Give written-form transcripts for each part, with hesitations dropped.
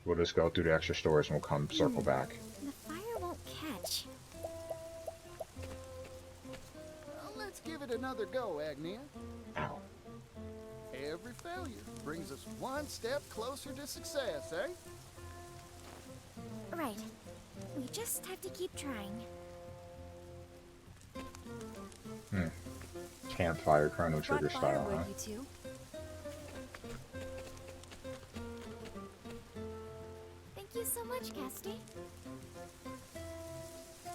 We'll just go through the extra stores and we'll come circle back. The fire won't catch. Well, let's give it another go, Agnia. Ow. Every failure brings us one step closer to success, eh? Right. We just have to keep trying. Campfire Chrono Trigger Brought style, firewood, huh? you two. Thank you so much, Casty.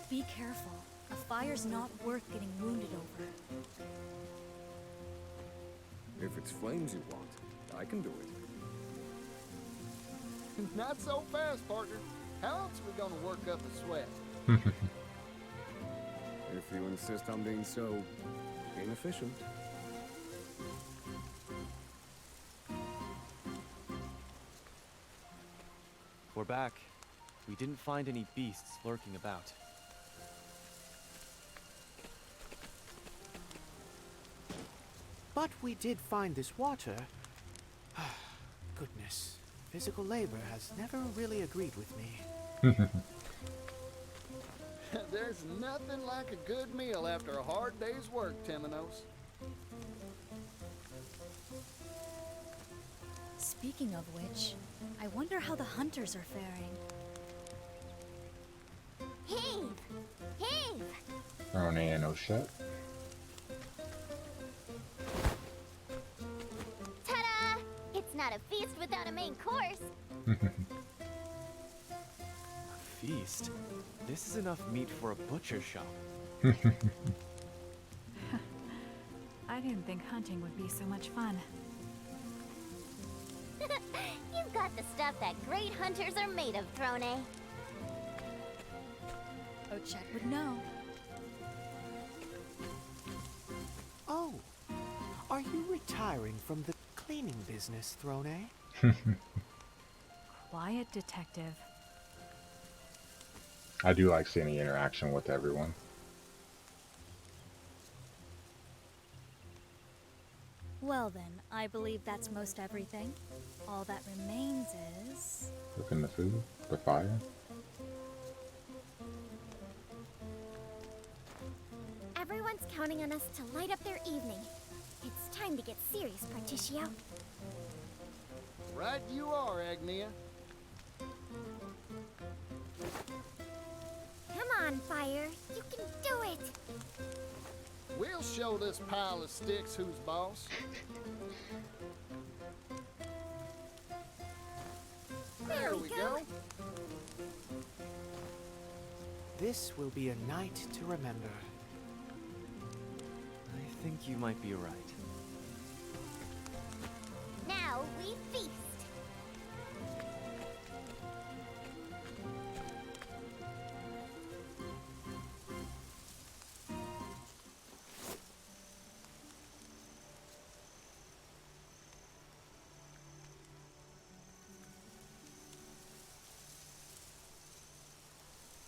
Be careful. A fire's not worth getting wounded over. If it's flames you want, I can do it. Not so fast, partner. How else are we gonna work up a sweat? If you insist on being so inefficient. We're back. We didn't find any beasts lurking about. But we did find this water. Goodness, physical labor has never really agreed with me. There's nothing like a good meal after a hard day's work, Temenos. Speaking of which, I wonder how the hunters are faring. Heave! Heave! Oh, yeah, no shit. Ta-da! It's not a feast without a main course. A feast? This is enough meat for a butcher shop. I didn't think hunting would be so much fun. You've got the stuff that great hunters are made of, Throne. Ochette would know. Oh, are you retiring from the cleaning business, Throne? Quiet detective. I do like seeing the interaction with everyone. Well then, I believe that's most everything. All that remains is... Cooking the food, the fire. Everyone's counting on us to light up their evening. It's time to get serious, Particio. Right you are, Agnia. Come on, Fire. You can do it. We'll show this pile of sticks who's boss. There we go. This will be a night to remember. I think you might be right. Now we feast.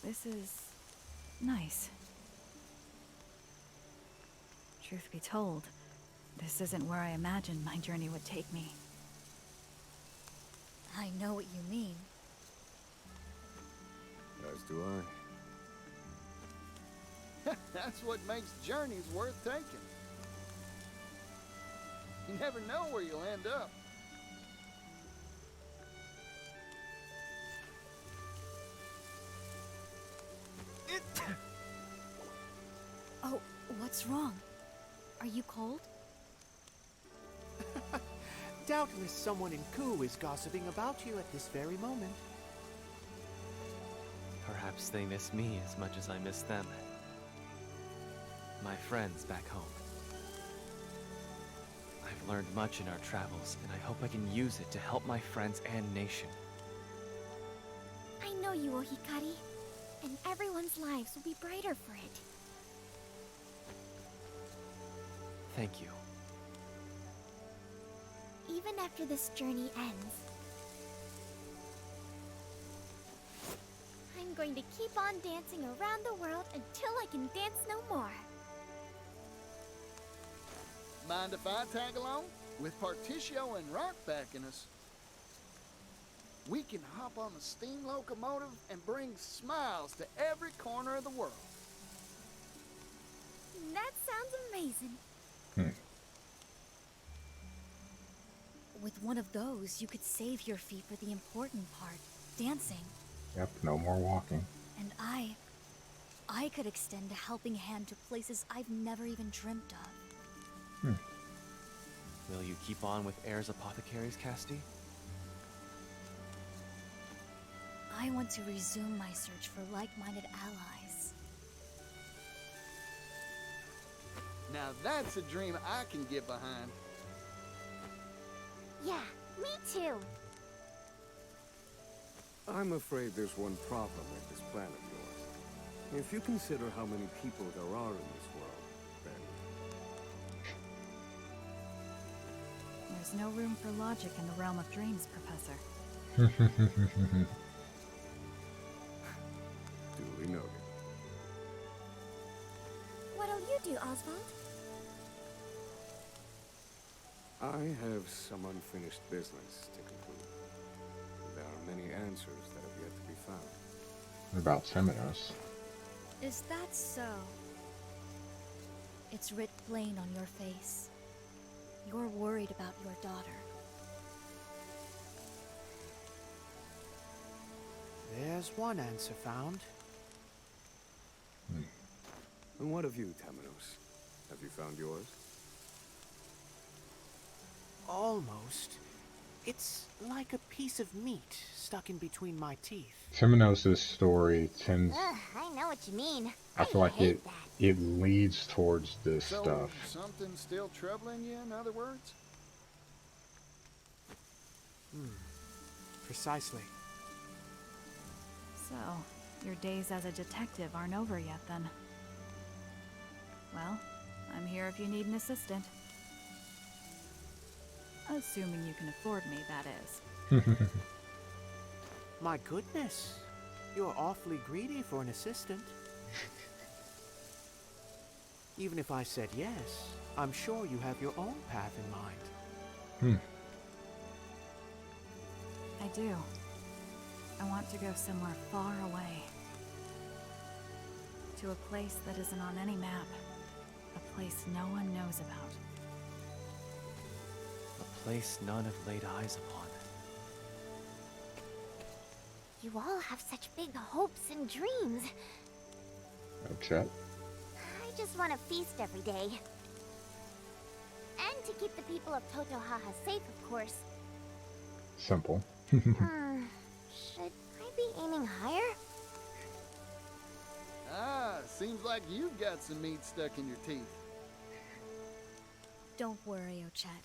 This is... nice. Truth be told, this isn't where I imagined my journey would take me. I know what you mean. As do I. That's what makes journeys worth taking. You never know where you'll end up. Oh, what's wrong? Are you cold? Doubtless someone in Ku is gossiping about you at this very moment. Perhaps they miss me as much as I miss them. My friends back home. I've learned much in our travels, and I hope I can use it to help my friends and nation. I know you, Ohikari, and everyone's lives will be brighter for it. Thank you. Even after this journey ends, I'm going to keep on dancing around the world until I can dance no more. Mind if I tag along? With Particio and Rock backing us. we can hop on the steam locomotive and bring smiles to every corner of the world. That sounds amazing. With one of those, you could save your feet for the important part, dancing. Yep, no more walking. And I could extend a helping hand to places I've never even dreamt of. Will you keep on with Air's apothecaries, Casti? I want to resume my search for like-minded allies. Now that's a dream I can get behind. Yeah, me too. I'm afraid there's one problem with this plan of yours. If you consider how many people there are in this world, then There's no room for logic in the realm of dreams, Professor. duly noted. What'll you do, Oswald? I have some unfinished business to conclude. There are many answers that have yet to be found. What about Temenos? Is that so? It's writ plain on your face. You're worried about your daughter. There's one answer found. And what of you, Temenos? Have you found yours? Almost. It's like a piece of meat stuck in between my teeth. Temenos' story tends, Ugh, I know what you mean. I feel like hate it leads towards this So, stuff. something's still troubling you, in other words? Precisely. So, your days as a detective aren't over yet, then. Well, I'm here if you need an assistant. Assuming you can afford me, that is. My goodness. You're awfully greedy for an assistant. Even if I said yes, I'm sure you have your own path in mind. I do. I want to go somewhere far away. To a place that isn't on any map. A place no one knows about. A place none have laid eyes upon. You all have such big hopes and dreams. Oh, Chet. I just want to feast every day. And to keep the people of Totohaha safe, of course. Simple. Should I be aiming higher? Ah, seems like you've got some meat stuck in your teeth. Don't worry, Ochet.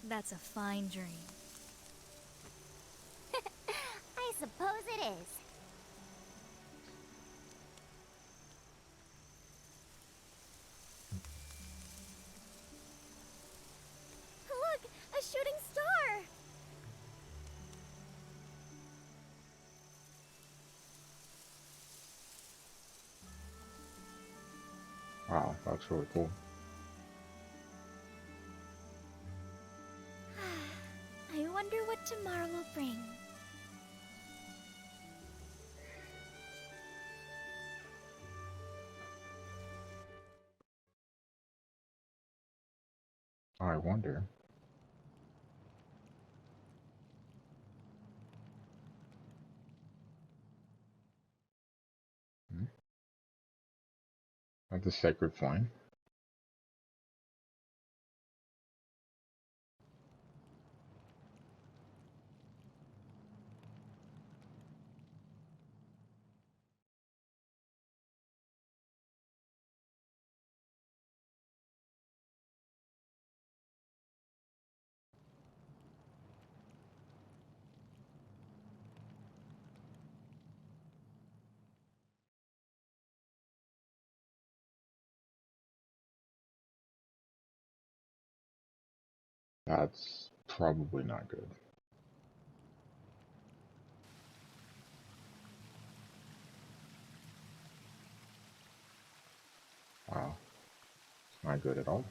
That's a fine dream. I suppose it is. Look! A shooting star! Wow, that's really cool. I wonder what tomorrow will bring. I wonder. At the sacred flame. That's probably not good. Wow. It's not good at all.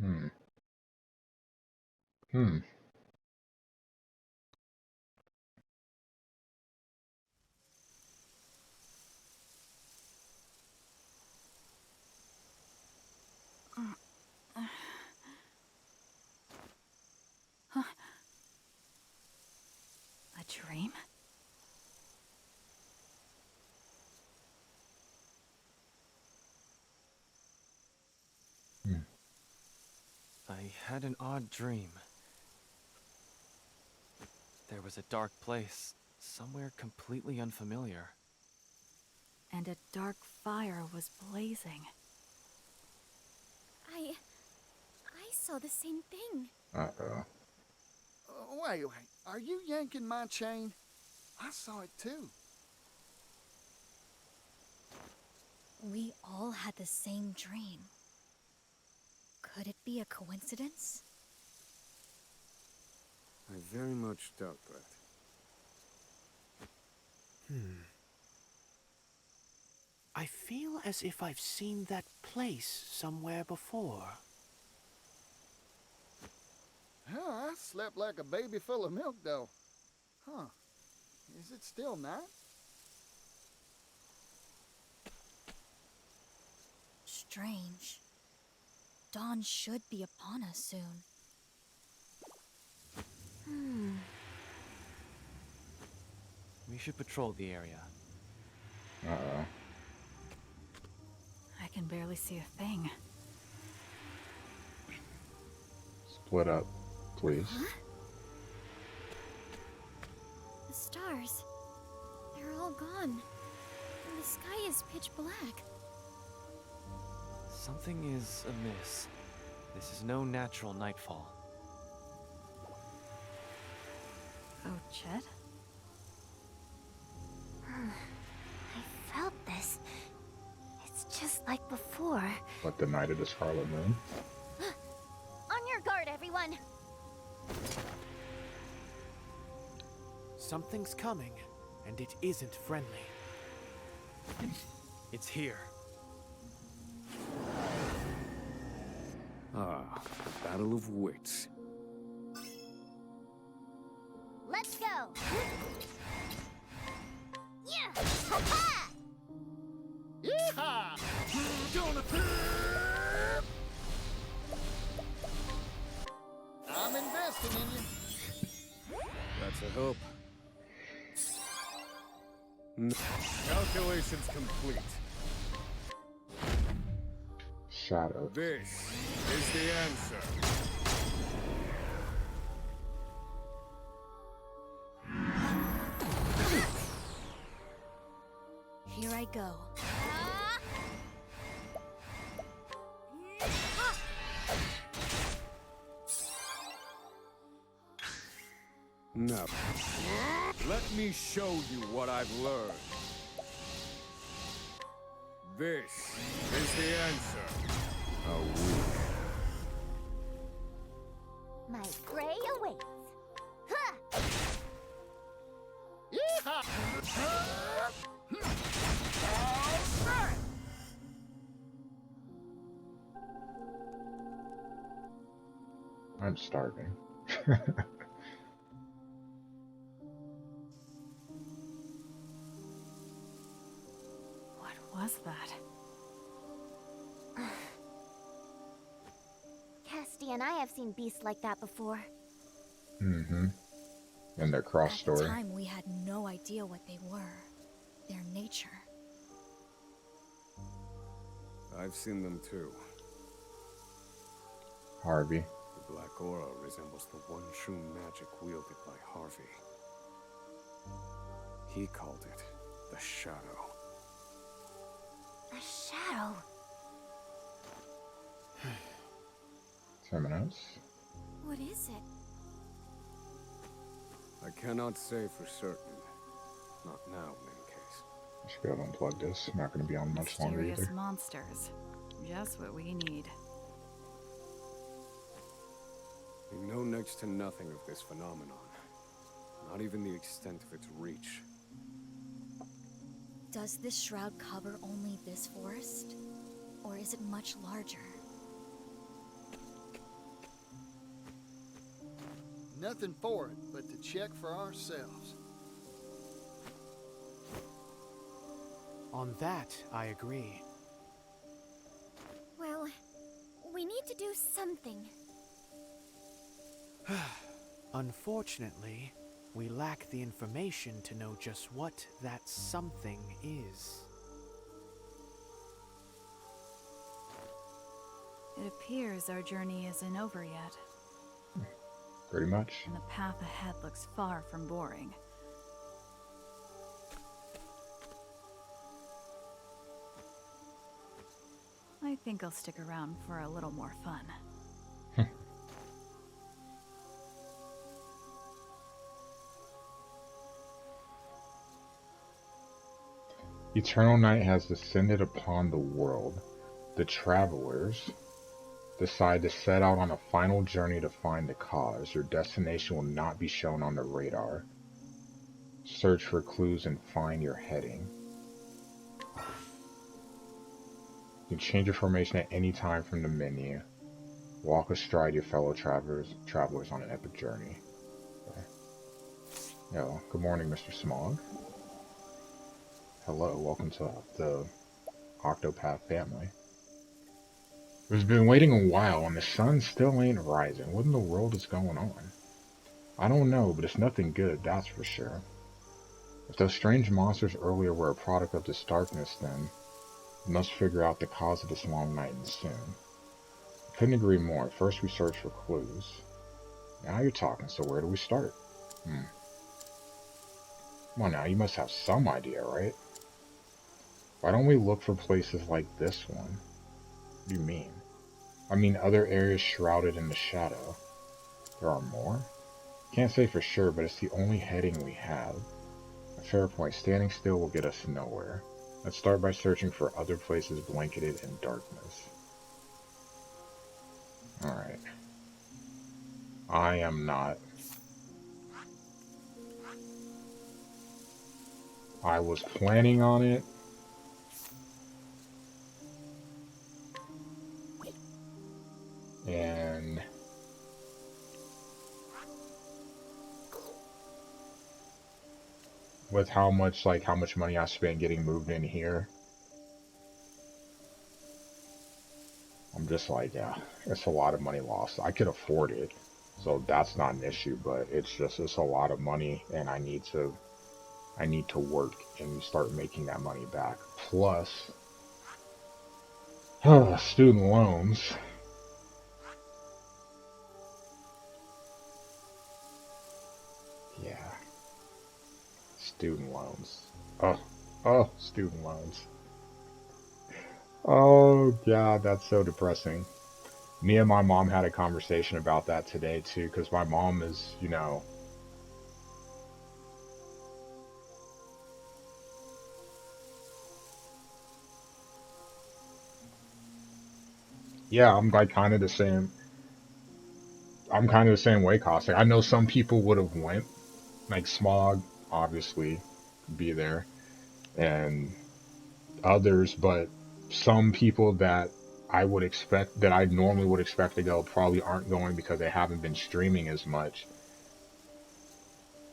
Hmm. Hmm. A dream? Hmm. I had an odd dream. There was a dark place, somewhere completely unfamiliar. And a dark fire was blazing. I saw the same thing. Uh-oh. Wait. Are you yanking my chain? I saw it too. We all had the same dream. Could it be a coincidence? I very much doubt that. I feel as if I've seen that place somewhere before. Huh, I slept like a baby full of milk, though. Huh. Is it still night? Strange. Dawn should be upon us soon. We should patrol the area. Uh-oh. I can barely see a thing. Split up, please. The stars. They're all gone. And the sky is pitch black. Something is amiss. This is no natural nightfall. Oh, Chet? I felt this. It's just like before. But the night of the Scarlet Moon? On your guard, everyone! Something's coming, and it isn't friendly. It's here. Ah, battle of wits. Let's go! Yeah! Ha-ha! Yeehaw! I'm investing in you. That's a hope. Calculations complete. Shadow. This is the answer. Here I go. Now, let me show you what I've learned. This is the answer. A week. My prey awaits. Ha! Yeehaw! All right. I'm starving. What was that? Casty and I have seen beasts like that before. Mm-hmm. And their cross At the story. time, we had no idea what they were. Their nature. I've seen them too. Harvey. The black aura resembles the one true magic wielded by Harvey. He called it the Shadow. A shadow. Temenos. What is it? I cannot say for certain. Not now, in any case. I should be able to unplug this. I'm not going to be on much longer Mysterious either. monsters. Just what we need. We know next to nothing of this phenomenon. Not even the extent of its reach. Does this shroud cover only this forest? Or is it much larger? nothing for it but to check for ourselves. On that, I agree. Well, we need to do something. Unfortunately, we lack the information to know just what that something is. It appears our journey isn't over yet, Pretty much. and the path ahead looks far from boring. I think I'll stick around for a little more fun. Eternal night has descended upon the world. The travelers decide to set out on a final journey to find the cause. Your destination will not be shown on the radar. Search for clues and find your heading. You can change your formation at any time from the menu. Walk astride your fellow travelers on an epic journey. Okay. Yo, good morning, Mr. Smog. Hello, welcome to the Octopath family. We've been waiting a while and the sun still ain't rising. What in the world is going on? I don't know, but it's nothing good, that's for sure. If those strange monsters earlier were a product of this darkness, then we must figure out the cause of this long night and soon. I couldn't agree more. First we search for clues. Now you're talking, so where do we start? Come on now, you must have some idea, right? Why don't we look for places like this one? What do you mean? I mean other areas shrouded in the shadow. There are more? Can't say for sure, but it's the only heading we have. A fair point. Standing still will get us nowhere. Let's start by searching for other places blanketed in darkness. Alright. I am not. I was planning on it. And with how much money I spent getting moved in here, I'm just like, yeah, it's a lot of money lost. I could afford it, so that's not an issue, but it's a lot of money, and I need to work and start making that money back. Plus, student loans. Yeah. Student loans. Oh, student loans. Oh, God, that's so depressing. Me and my mom had a conversation about that today, too, because my mom is, yeah, I'm like kind of the same. I'm kind of the same way, Cossack. I know some people would have went, like Smog, obviously, be there, and others, but some people that I normally would expect to go probably aren't going because they haven't been streaming as much.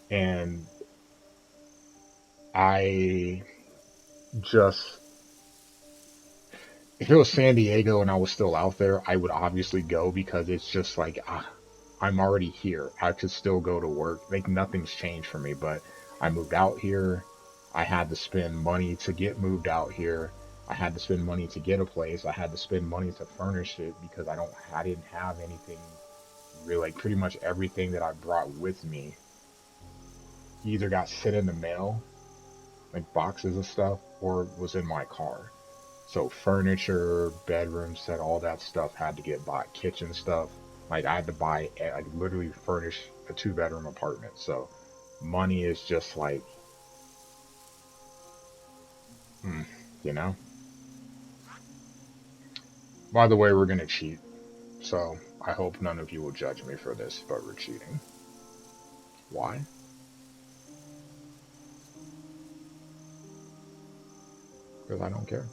And I just, if it was San Diego and I was still out there, I would obviously go because it's just like, I'm already here. I could still go to work. Like, nothing's changed for me, but I moved out here. I had to spend money to get moved out here. I had to spend money to get a place. I had to spend money to furnish it because I didn't have anything really. Like, pretty much everything that I brought with me either got sent in the mail, like boxes of stuff, or was in my car. So furniture, bedroom set, all that stuff had to get bought. Kitchen stuff. Like, I had to buy, like, literally furnish a 2-bedroom apartment. So money is just like, you know? By the way, we're gonna cheat. So I hope none of you will judge me for this, but we're cheating. Why? Because I don't care.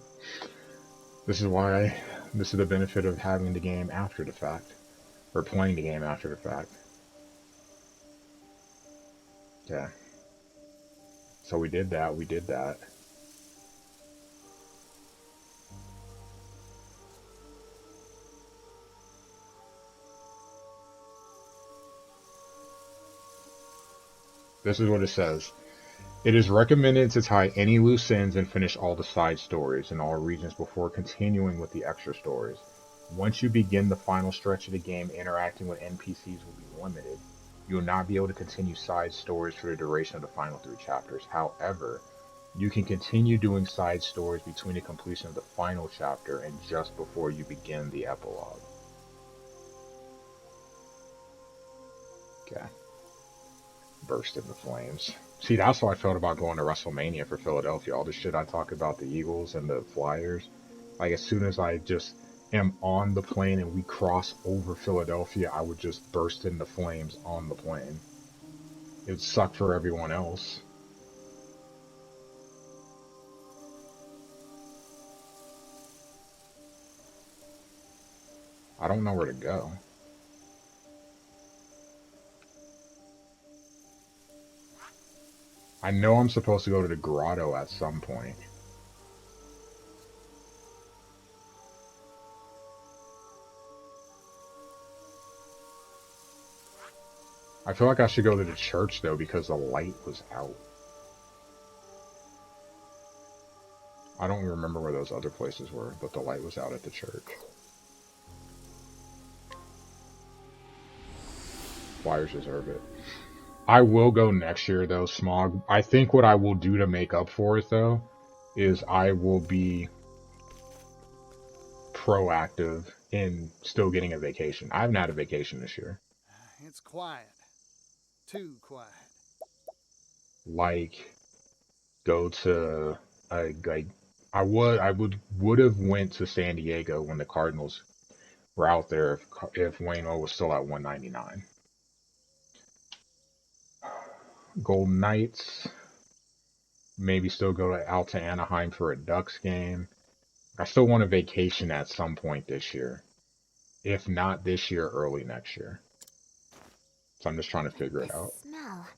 This is the benefit of having the game after the fact. Or playing the game after the fact. Yeah. So we did that. We did that. This is what it says. It is recommended to tie any loose ends and finish all the side stories in all regions before continuing with the extra stories. Once you begin the final stretch of the game, interacting with NPCs will be limited. You will not be able to continue side stories for the duration of the final 3 chapters. However, you can continue doing side stories between the completion of the final chapter and just before you begin the epilogue. Okay. Burst into flames. See, that's how I felt about going to WrestleMania for Philadelphia. All the shit I talk about the Eagles and the Flyers. Like, as soon as I just am on the plane and we cross over Philadelphia, I would just burst into flames on the plane. It would suck for everyone else. I don't know where to go. I know I'm supposed to go to the grotto at some point. I feel like I should go to the church, though, because the light was out. I don't remember where those other places were, but the light was out at the church. Flyers deserve it. I will go next year, though, Smog. I think what I will do to make up for it, though, is I will be proactive in still getting a vacation. I haven't had a vacation this year. It's quiet. Too quiet. Like, go to I would have went to San Diego when the Cardinals were out there if Wayno was still at 199. Golden Knights, maybe still go out to Anaheim for a Ducks game. I still want a vacation at some point this year. If not this year, early next year. So I'm just trying to figure it out. Smell.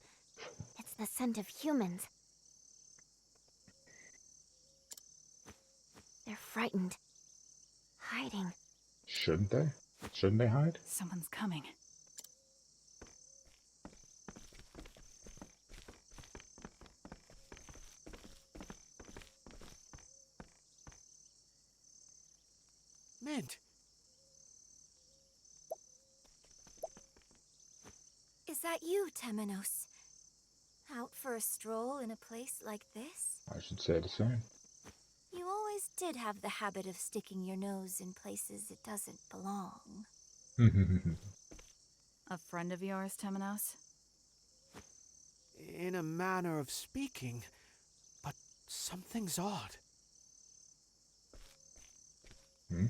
It's the scent of humans. They're frightened. Hiding. Shouldn't they? Shouldn't they hide? Someone's coming. Mint. Is that you, Temenos? Out for a stroll in a place like this? I should say the same. You always did have the habit of sticking your nose in places it doesn't belong. A friend of yours, Temenos? In a manner of speaking, but something's odd. Hmm?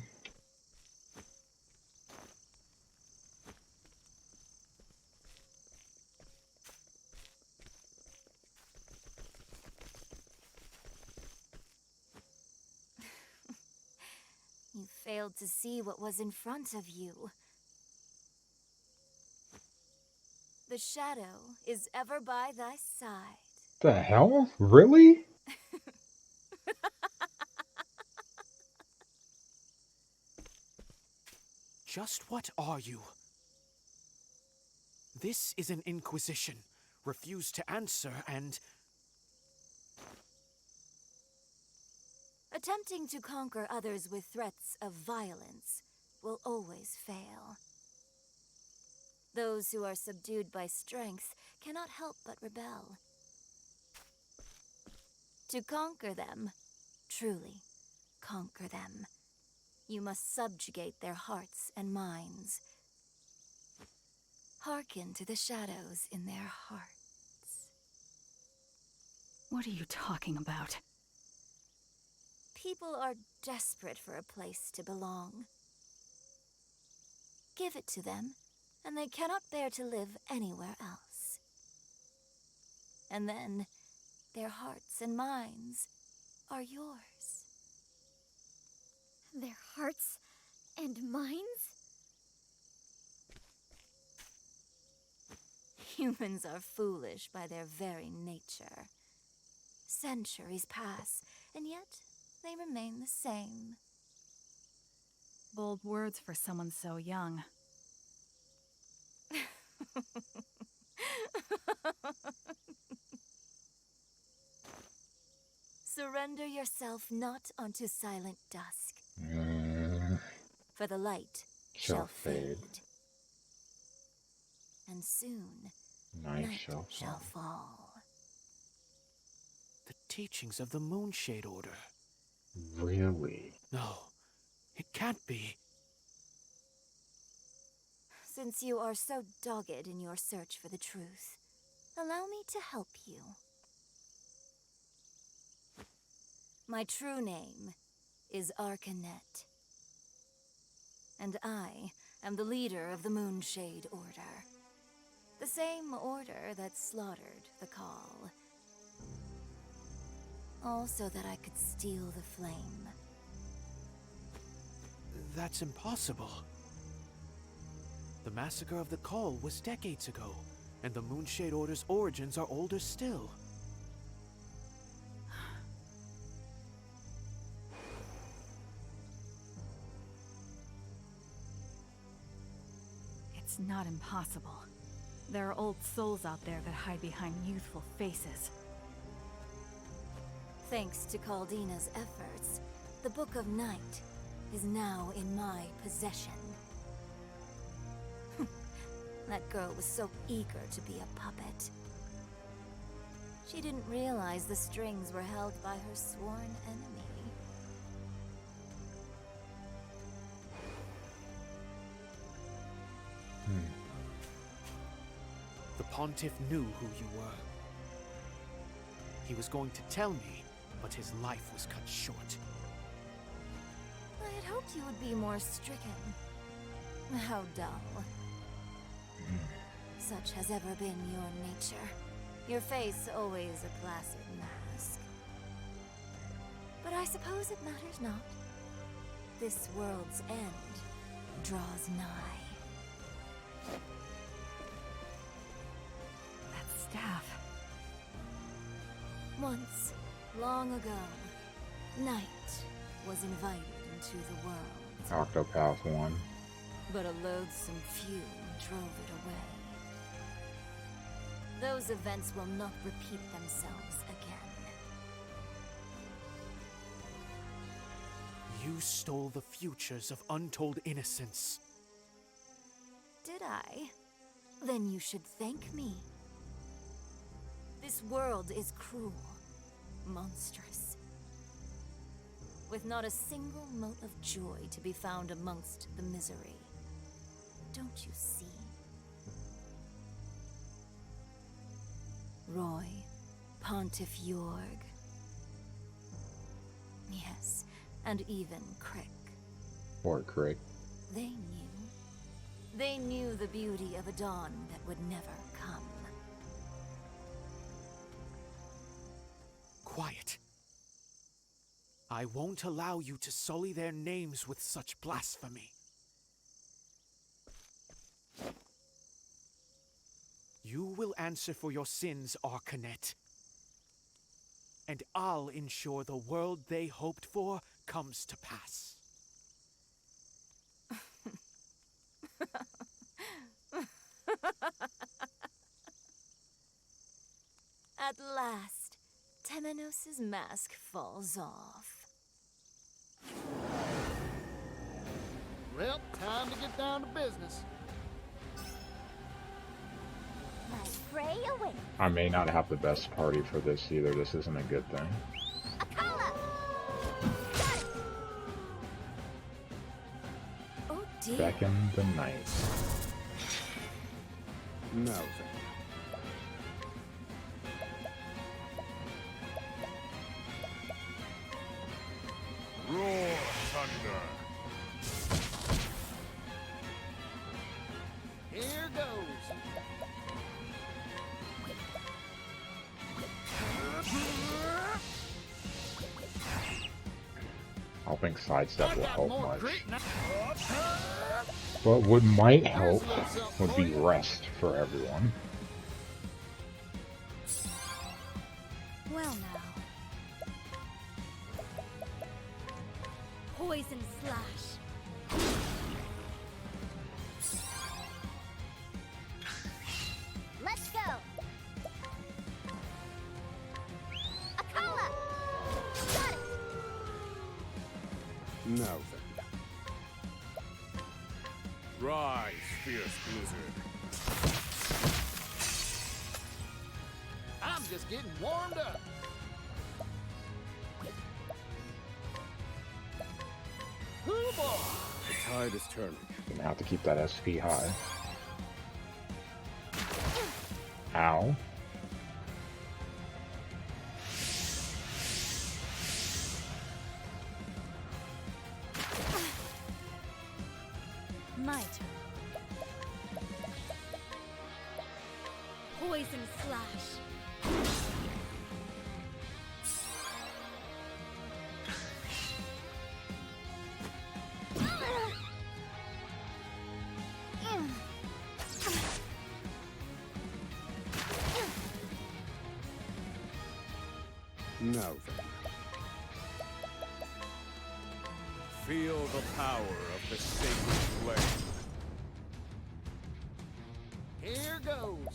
You failed to see what was in front of you. The shadow is ever by thy side. The hell? Really? Just what are you? This is an inquisition. Refuse to answer and... Attempting to conquer others with threats of violence will always fail. Those who are subdued by strength cannot help but rebel. To conquer them, truly conquer them, you must subjugate their hearts and minds. Hearken to the shadows in their hearts. What are you talking about? People are desperate for a place to belong. Give it to them, and they cannot bear to live anywhere else. And then, their hearts and minds are yours. Their hearts and minds? Humans are foolish by their very nature. Centuries pass, and yet they remain the same. Bold words for someone so young. Surrender yourself not unto silent dusk, Mm, for the light shall fade. And soon, night night shall shall fall. fall. The teachings of the Moonshade Order. Really? No, it can't be. Since you are so dogged in your search for the truth, allow me to help you. My true name is Arcanet, and I am the leader of the Moonshade Order. The same order that slaughtered the Call. All so that I could steal the flame. That's impossible. The massacre of the Call was decades ago, and the Moonshade Order's origins are older still. It's not impossible. There are old souls out there that hide behind youthful faces. Thanks to Caldina's efforts, the Book of Night is now in my possession. That girl was so eager to be a puppet. She didn't realize the strings were held by her sworn enemy. The Pontiff knew who you were. He was going to tell me, but his life was cut short. I had hoped you would be more stricken. How dull. Such has ever been your nature. Your face always a placid mask. But I suppose it matters not. This world's end draws nigh. That staff. Once, long ago, night was invited into the world. Octopath 1. But a loathsome fume drove it away. Those events will not repeat themselves again. You stole the futures of untold innocence. Did I? Then you should thank me. This world is cruel, monstrous, with not a single mote of joy to be found amongst the misery. Don't you see? Roy, Pontiff Jorg. Yes, and even Crick. Or Crick. They knew. They knew the beauty of a dawn that would never come. Quiet. I won't allow you to sully their names with such blasphemy. You will answer for your sins, Arcanet. And I'll ensure the world they hoped for comes to pass. At last, Temenos' mask falls off. Well, time to get down to business. My prey awaits. I may not have the best party for this either. This isn't a good thing. Akala! Oh dear. Beckon the Night. No, thank you. Roar thunder. Here goes. I don't think sidestep will I got help more much. grit now. But what might help Here's a little something would be for you. rest for everyone. Well now. Poison slash. Let's go. Akala. Got it. Now then. Rise, fierce blizzard. I'm just getting warmed up. Hoo-boy! The tide is turning. Gonna have to keep that SP high. Ow. My turn. Poison slash. Now then. Feel the power of the sacred flame. Here goes.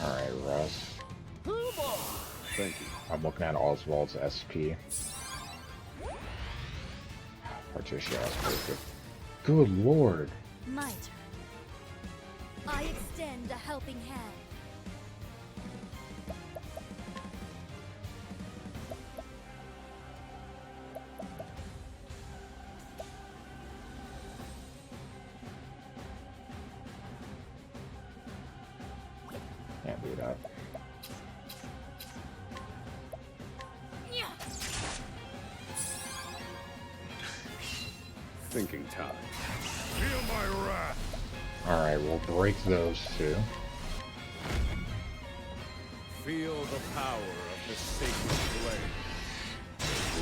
Alright, Russ. Hoo-boy! Thank you. I'm looking at Oswald's SP. Partitia, that's perfect. Good lord. My turn. I extend a helping hand. Can't do that. Thinking time. Feel my wrath. Alright, we'll break those two. Feel the power of the sacred flame.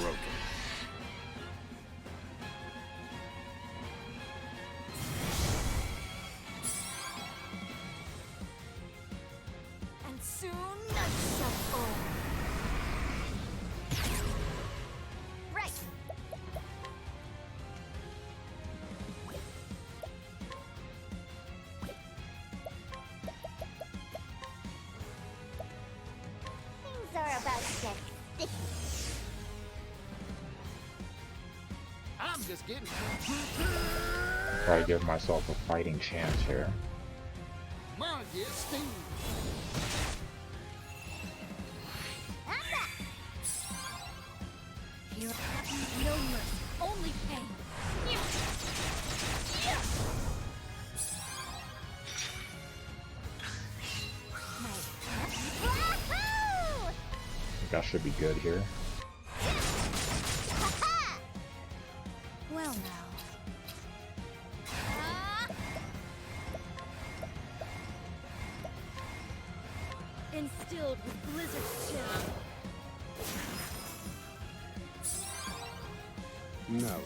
Broken. And soon night shall fall. Right. Things are about to get sticky. I'm just getting... Try to give myself a fighting chance here. Mine get steamed. Here, no mercy, only pain. I think I should be good here. Well now. Instilled with blizzard chill. No.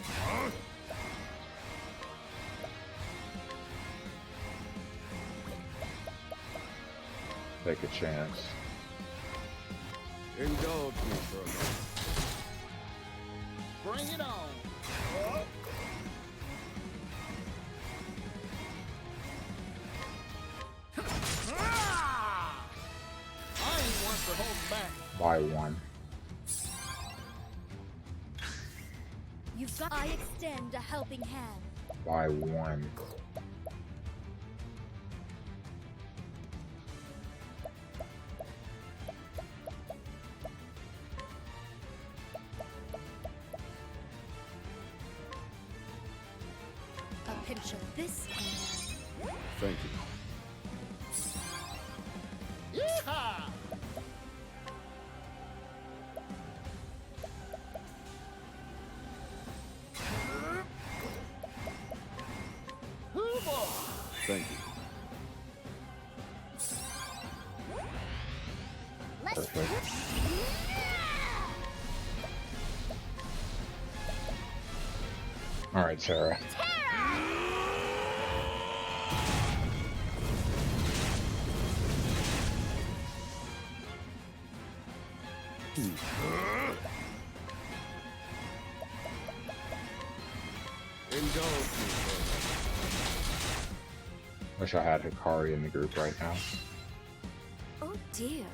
Take a chance. Indulge me for a moment. Bring it on. I ain't one for holding back. By one. You've got. I extend a helping hand. By one. A pinch of this hand. Thank you. Yeehaw! Hoo-boy! Thank you. Perfect. Alright, Sarah. Indulge me for Wish I had Hikari in the group right now. Oh dear.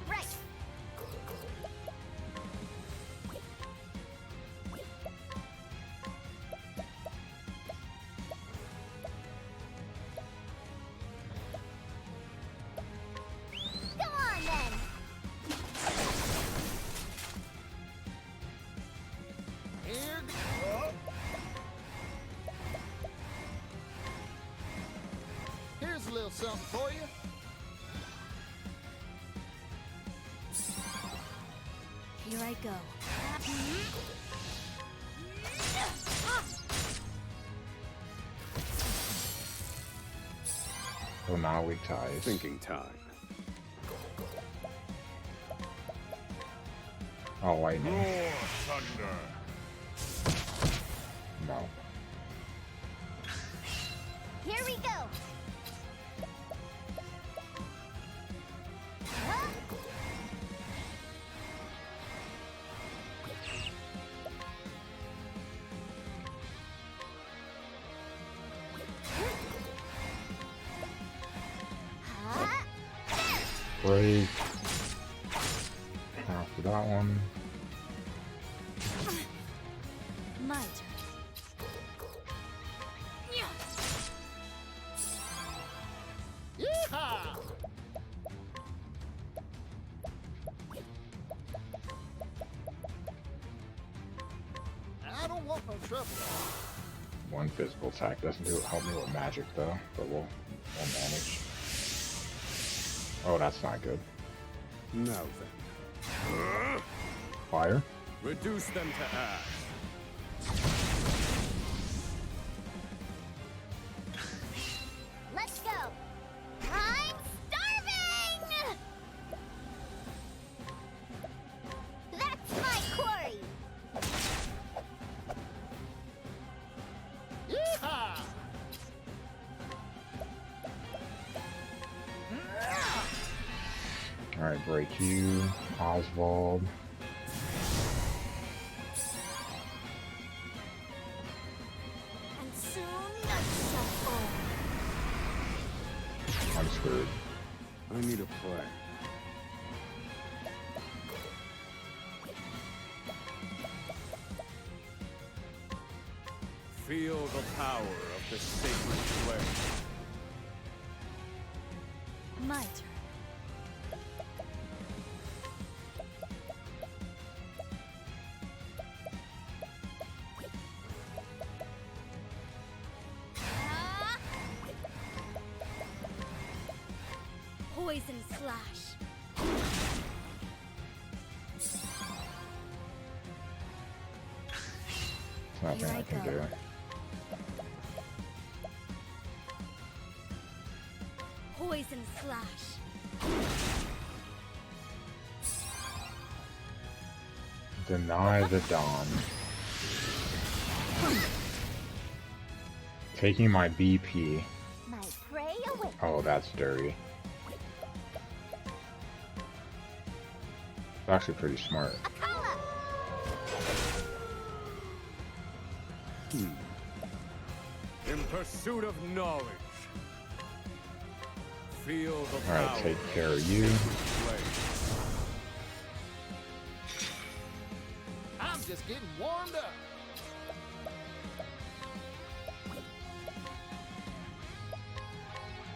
Right. Go on then. Here. Here's a little something for you. Here I go. So now we ties. thinking time. Oh, lightning. Roar thunder. No. Here we go. Huh? Huh? Break. After that one. My turn. Yeehaw! I don't want no trouble. One physical attack doesn't help me with magic though, but we'll manage. Oh, that's not good. Now then, Fire. reduce them to ash. Let's go. I'm starving. That's my quarry. Yeehaw! Alright, break you. Oswald. And soon nuts shall fall. I'm screwed. I need a plan. Feel the power of the sacred flame. My turn. Poison slash. There's nothing I can do. Poison slash. Deny the dawn. Taking my BP. My prey awaits. Oh, that's dirty. It's actually pretty smart. Akala. In pursuit of knowledge. Feel the Alright, power take of care the of you. sacred flame. I'm just getting warmed up.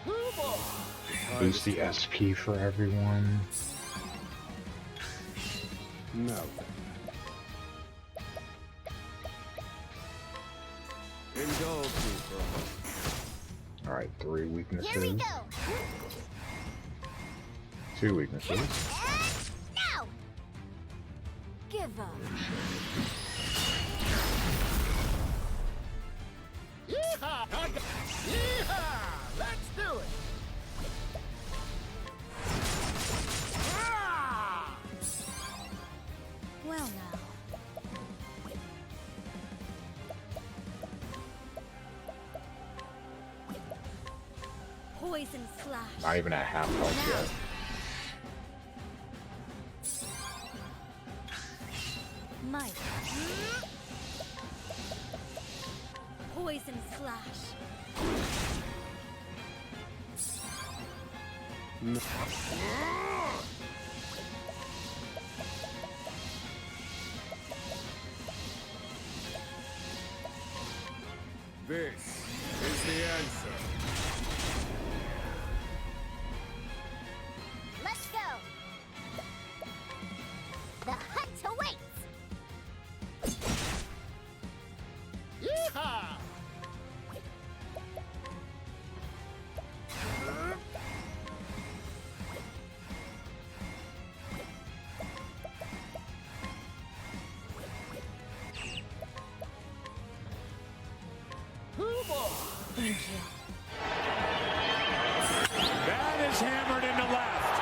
Hoo boy! Boost the SP for everyone. Now then. Indulge me for a moment. Alright, 3 weaknesses. Here we go. 2 weaknesses. And now. Give up. Yeehaw! Yeehaw! Let's do it! Ah! Well now. Poison slash. Not even at half health yet. Poison slash. No. This is the answer. Let's go. The hunt awaits. Yeehaw! Thank you. That is hammered into left.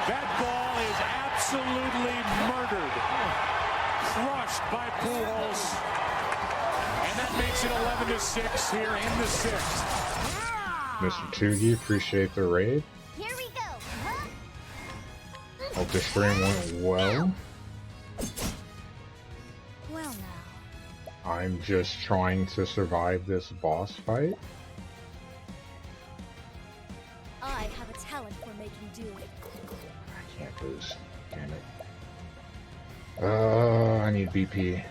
That ball is absolutely murdered. Crushed by Pujols. And that makes it 11-6 here in the sixth. Mr. Tugi, appreciate the raid. Here we go. Huh? Hope the stream went well. Well now. I'm just trying to survive this boss fight. I have a talent for making do. I can't boost. Damn it. I need BP.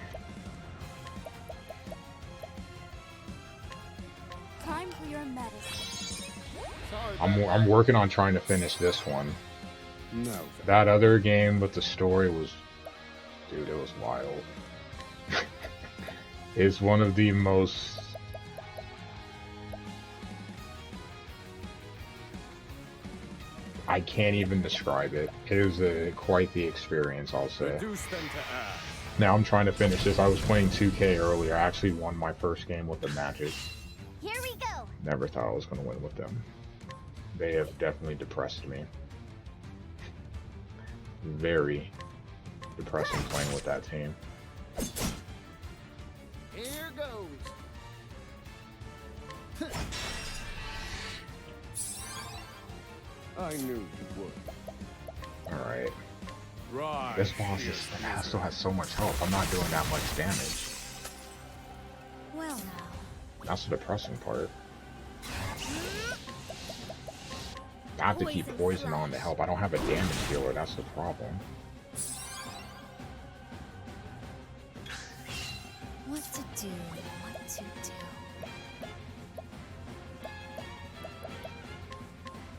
Time for your medicine. Sorry. I'm working on trying to finish this one. No. That other game with the story was, dude, it was wild. It's one of the most I can't even describe it. It was quite the experience, I'll say. Reduce them to ash. Now I'm trying to finish this. I was playing 2K earlier. I actually won my first game with the Magic. Here we go. Never thought I was going to win with them. They have definitely depressed me. Very depressing playing with that team. Here goes. I knew you would. Alright. Rise, This boss fierce still has so much health. I'm not doing that much damage. Well now. That's the depressing part. I have to keep poison on to help. I don't have a damage dealer. That's the problem. What to do, what to do.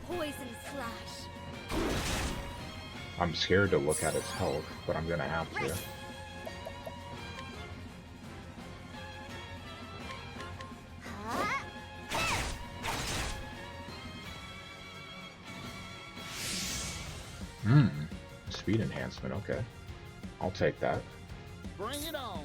Poison slash. I'm scared to look at its health, but I'm gonna have to. Huh? Speed enhancement, okay. I'll take that. Bring it on.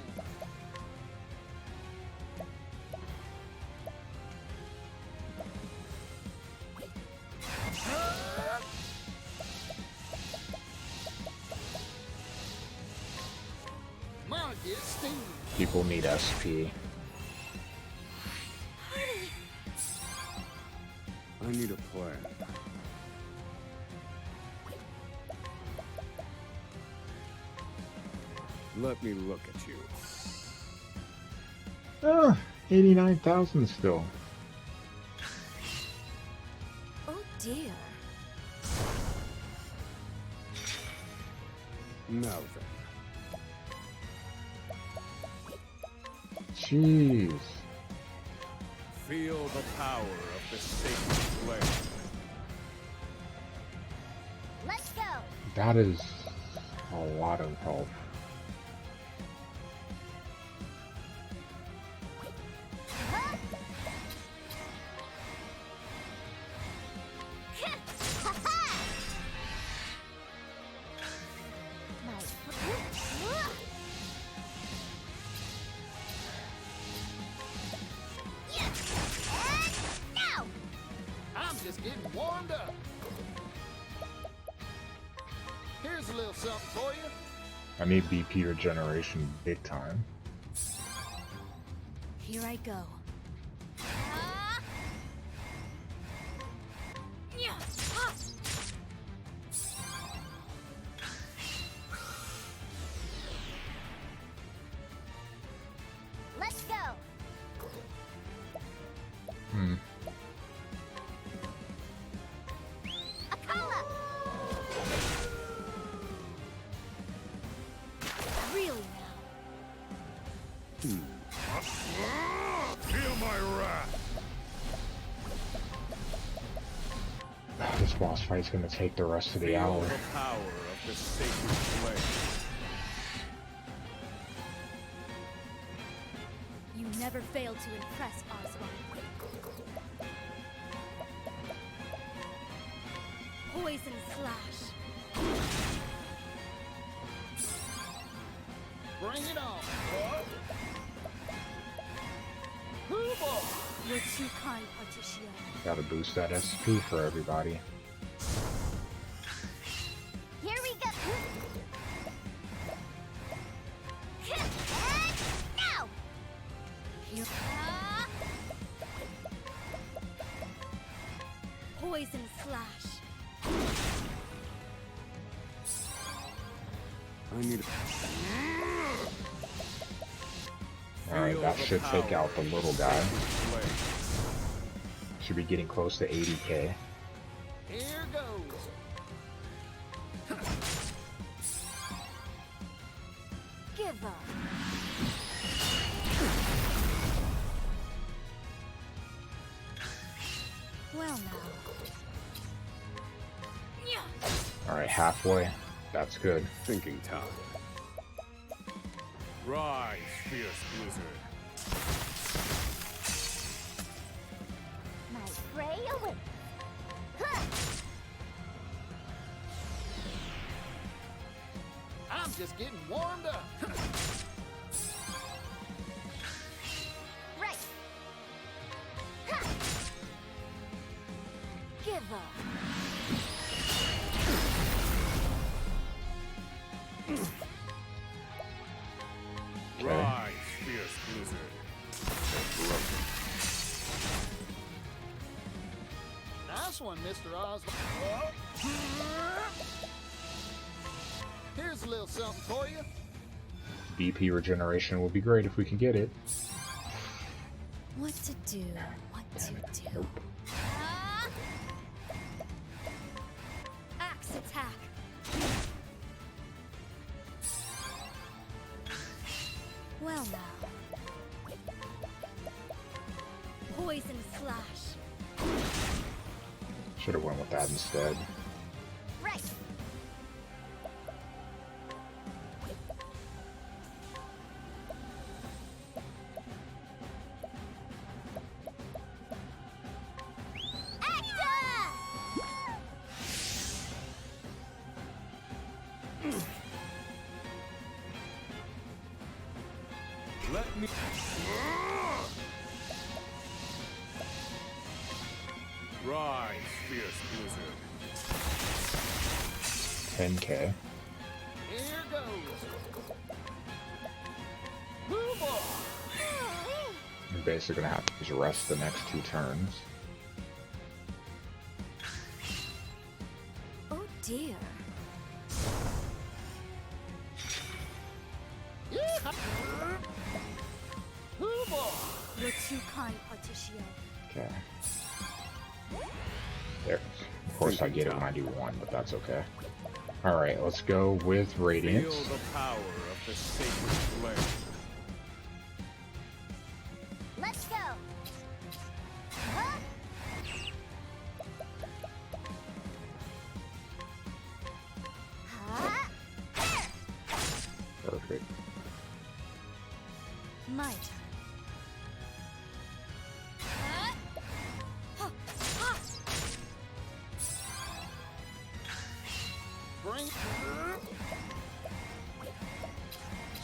Get steamed. People need SP. I need a plan. Let me look at you. Oh, 89,000 still. Oh dear. Now then. Jeez. Feel the power of the sacred flame. Let's go. That is a lot of health. Huh? I'm just getting warmed up. Here's a little something for you. I need BP regeneration big time. Here I go. Let's go. Hmm. Really now. Feel my wrath. This boss fight's gonna take the rest of the Feel hour. the power of the sacred flame. You never fail to impress, Oswald. Poison slash. Bring it on. Hoover! You're too kind, Particio. Gotta boost that SP for everybody. Here we go. Now. Here. Poison slash. I need Alright, that should take out the little guy. flame. Should be getting close to 80k. Here goes. Give up. Well now. Alright, halfway. That's good. Thinking time. Rise, fierce blizzard. My prey awaits. I'm just getting warmed up. Right. Give up. Rise, fierce blizzard. Nice one, Mr. Oswald. Here's a little something for you. BP regeneration would be great if we can get it. What to do? What to do? Axe attack. Well now. Poison slash. Should have went with that instead. Right. Let me. Rise, fierce blizzard. 10k. Here goes. Hoover! You're basically gonna have to just rest the next 2 turns. Oh dear. Hoover! You're too kind, Particio. Okay. There. Of course I get it when I do 1, but that's okay. Alright, let's go with Radiance. Feel the power of the sacred flame. Let's go. Huh? Huh? Perfect. My turn. Bring.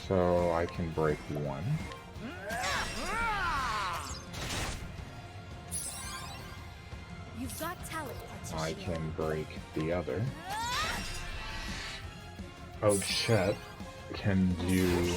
So I can break 1. You've got talent, Particio. I can break the other. Oh, Chet can do...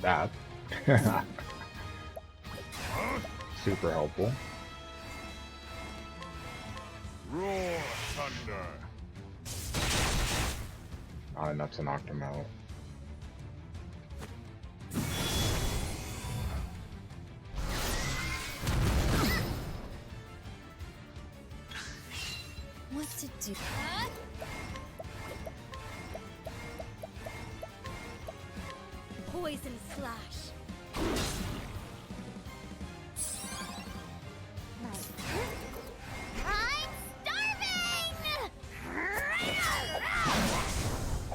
that. super helpful. Roar thunder. Not enough to knock him out. What to do? Poison slash. I'm starving!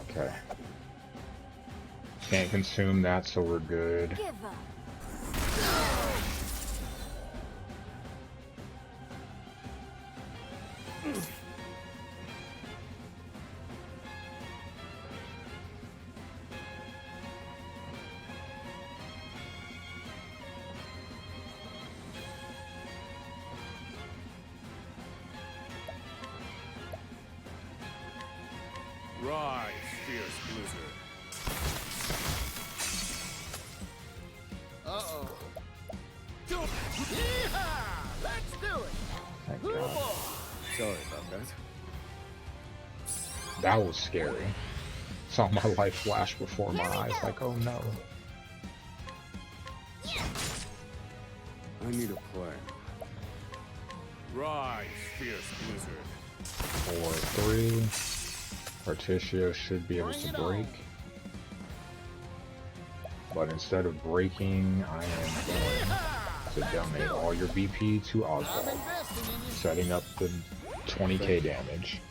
Okay. Can't consume that, so we're good. Give up. Rise, fierce blizzard. Uh-oh. Yeehaw! Let's do it! Thank God. Sorry about that. That was scary. Saw my life flash before my eyes, like, oh no. I need a plan. Rise, fierce blizzard. 4-3. Particio should be able to break. But instead of breaking, I am going to donate all your BP to I'm Oswald, investing in you. setting up the 20k damage.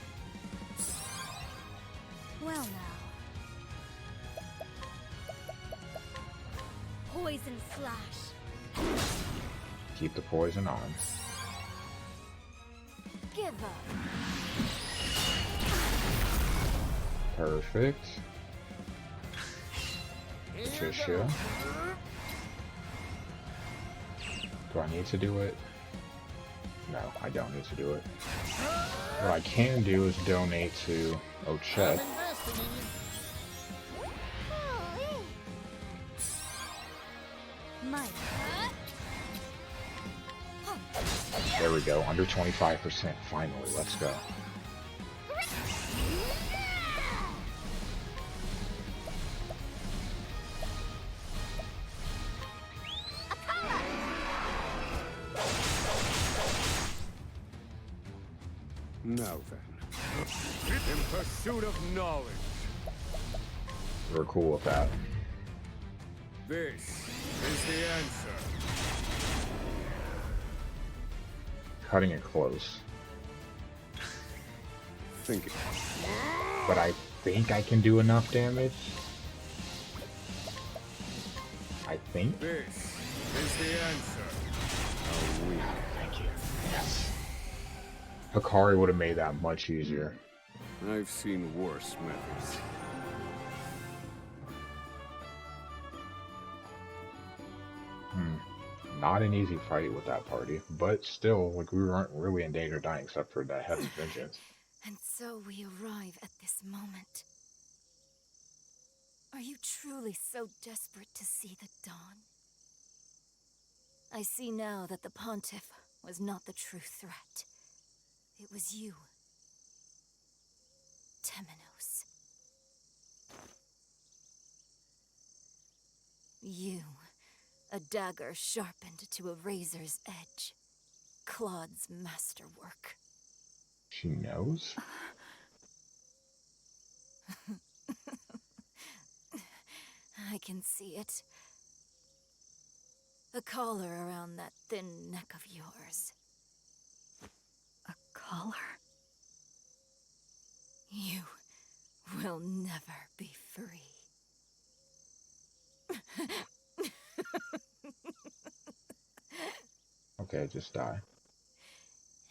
Well now. Poison slash. Keep the poison on. Give up. Perfect. Here Patricia. goes. Do I need to do it? No, I don't need to do it. What I can do is donate to I'm Ochet. investing in you. My. There we go, under 25%. Finally, let's go. Now then. In pursuit of knowledge. We're cool with that. This is the answer. Cutting it close. Thinking. But I think I can do enough damage. I think. This is the answer. Thank you. Yes. Hikari would have made that much easier. I've seen worse methods. Not an easy fight with that party, but still, like, we weren't really in danger of dying except for that heavy vengeance. And so we arrive at this moment. Are you truly so desperate to see the dawn? I see now that the Pontiff was not the true threat. It was you, Temenos. You, a dagger sharpened to a razor's edge. Claude's masterwork. She knows? I can see it. The collar around that thin neck of yours. A collar? You will never be free. Okay, just die.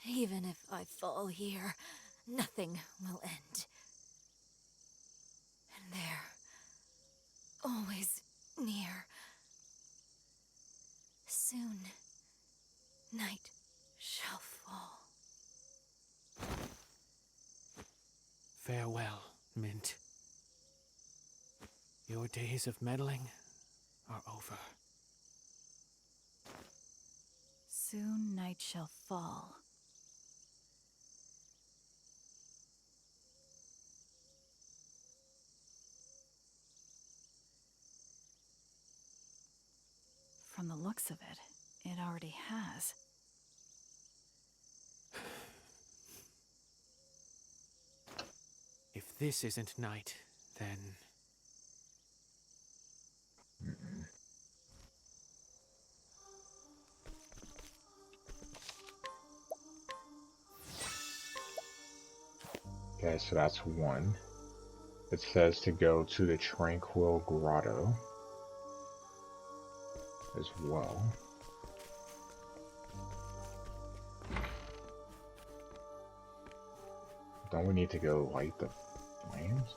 Even if I fall here, nothing will end. And there, always near. Soon, night shall fall. Farewell, Mint. Your days of meddling are over. night shall fall. From the looks of it, it already has. If this isn't night, then... Okay, so that's one. It says to go to the Tranquil Grotto as well. Don't we need to go light the flames?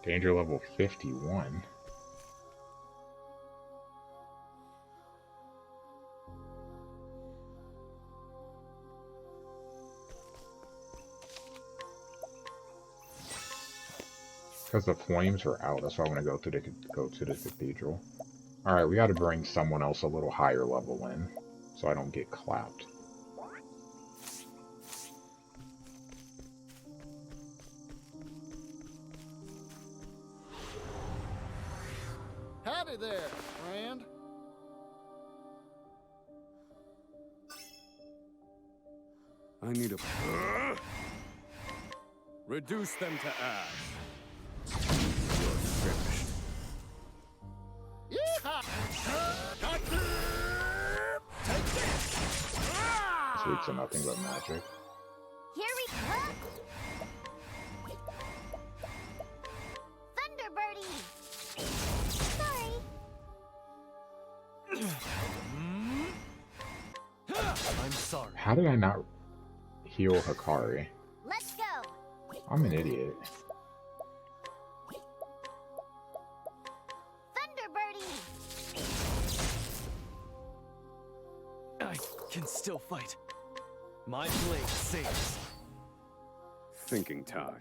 Danger level 51. Because the flames are out, that's why I want to go to the cathedral. Alright, we gotta bring someone else a little higher level in, so I don't get clapped. Howdy there, friend. I need a... Reduce them to ash. You're finished. Yeehaw! Take this! Sweet to nothing but magic. Here we come! Thunderbirdie! Sorry. I'm sorry. How did I not heal Hikari? Let's go! I'm an idiot. Thunderbirdie! I can still fight. My blade saves. Thinking time.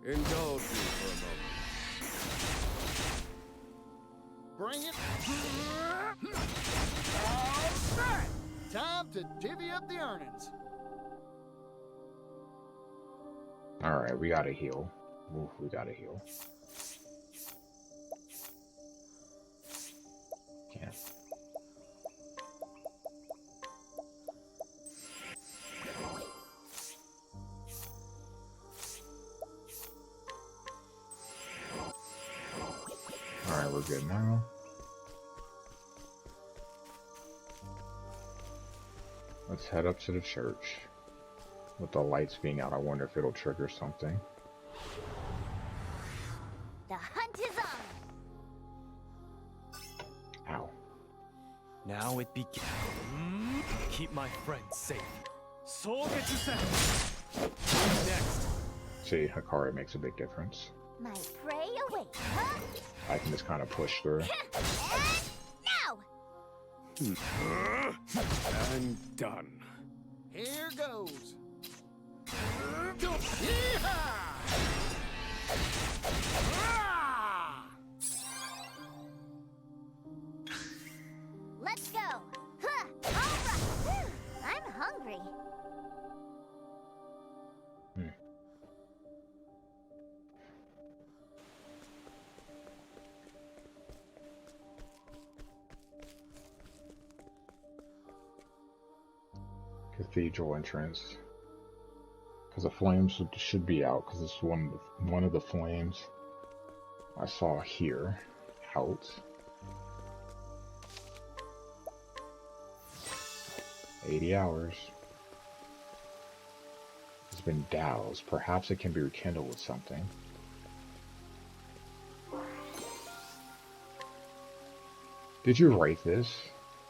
Indulge me for a moment. Bring it. All right. Time to divvy up the earnings. Alright, we gotta heal. Oof, we gotta heal. Can't. Alright, we're good now. Let's head up to the church. With the lights being out, I wonder if it'll trigger something. The hunt is on! Ow. Now it begins. Keep my friends safe. Sogetsu-sen! Next. See, Hikari makes a big difference. My prey awaits, huh? I can just kind of push through. And now! And done. Here goes. Yeehaw! Let's go! Huh! All right! I'm hungry. Cathedral entrance. Because the flames should be out, because it's one of the flames I saw here out. 80 hours. It's been doused. Perhaps it can be rekindled with something. Did you write this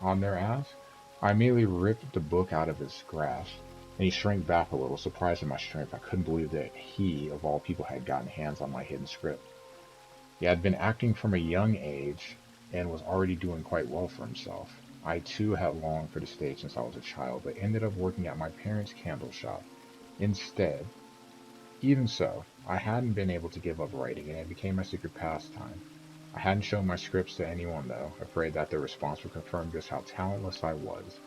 on their ass? I immediately ripped the book out of his grasp, and he shrank back a little, surprised at my strength. I couldn't believe that he, of all people, had gotten hands on my hidden script. He had been acting from a young age, and was already doing quite well for himself. I too had longed for the stage since I was a child, but ended up working at my parents' candle shop. Instead, Even so, I hadn't been able to give up writing, and it became my secret pastime. I hadn't shown my scripts to anyone, though, afraid that their response would confirm just how talentless I was.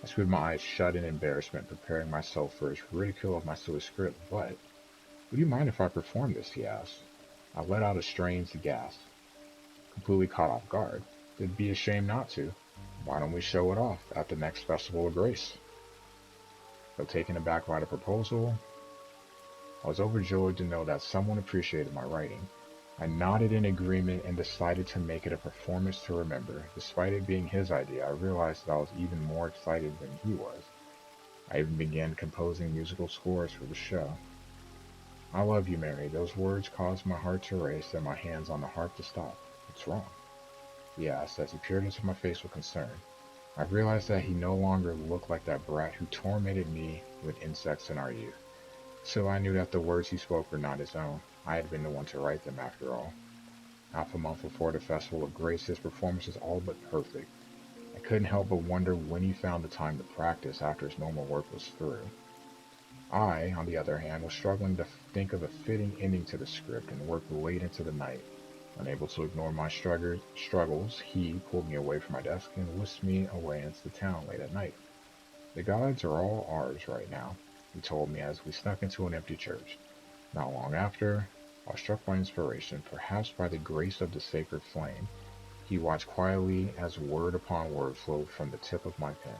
I screwed my eyes shut in embarrassment, preparing myself for his ridicule of my silly script. But, would you mind if I performed this? He asked. I let out a strange gasp, completely caught off guard. It'd be a shame not to. Why don't we show it off at the next Festival of Grace? Though taken aback by the proposal, I was overjoyed to know that someone appreciated my writing. I nodded in agreement and decided to make it a performance to remember. Despite it being his idea, I realized that I was even more excited than he was. I even began composing musical scores for the show. I love you, Mary. Those words caused my heart to race and my hands on the harp to stop. What's wrong? He asked as he peered into my face with concern. I realized that he no longer looked like that brat who tormented me with insects in our youth. So I knew that the words he spoke were not his own. I had been the one to write them after all. Half a month before the Festival of Grace, his performance was all but perfect. I couldn't help but wonder when he found the time to practice after his normal work was through. I, on the other hand, was struggling to think of a fitting ending to the script and worked late into the night. Unable to ignore my struggles, he pulled me away from my desk and whisked me away into the town late at night. The gods are all ours right now, he told me as we snuck into an empty church. Not long after, I was struck by inspiration, perhaps by the grace of the sacred flame. He watched quietly as word upon word flowed from the tip of my pen.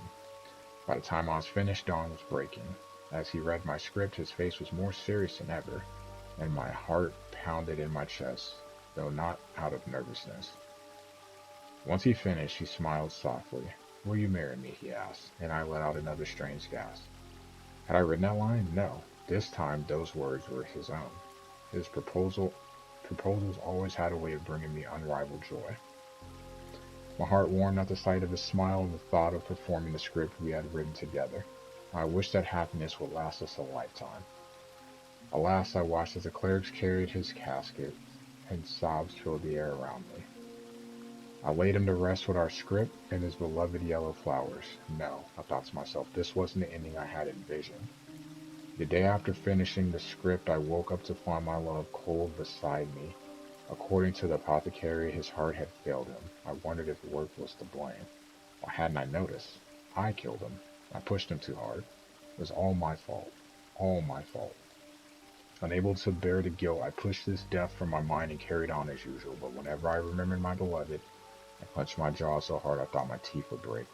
By the time I was finished, dawn was breaking. As he read my script, his face was more serious than ever, and my heart pounded in my chest, though not out of nervousness. Once he finished, he smiled softly. Will you marry me? He asked, and I let out another strange gasp. Had I written that line? No. This time, those words were his own. His proposals always had a way of bringing me unrivaled joy. My heart warmed at the sight of his smile and the thought of performing the script we had written together. I wished that happiness would last us a lifetime. Alas, I watched as the clerics carried his casket, and sobs filled the air around me. I laid him to rest with our script and his beloved yellow flowers. No, I thought to myself, this wasn't the ending I had envisioned. The day after finishing the script, I woke up to find my love cold beside me. According to the apothecary, his heart had failed him. I wondered if work was to blame. Why hadn't I noticed? I killed him. I pushed him too hard. It was all my fault. All my fault. Unable to bear the guilt, I pushed this death from my mind and carried on as usual, but whenever I remembered my beloved, I clenched my jaw so hard I thought my teeth would break.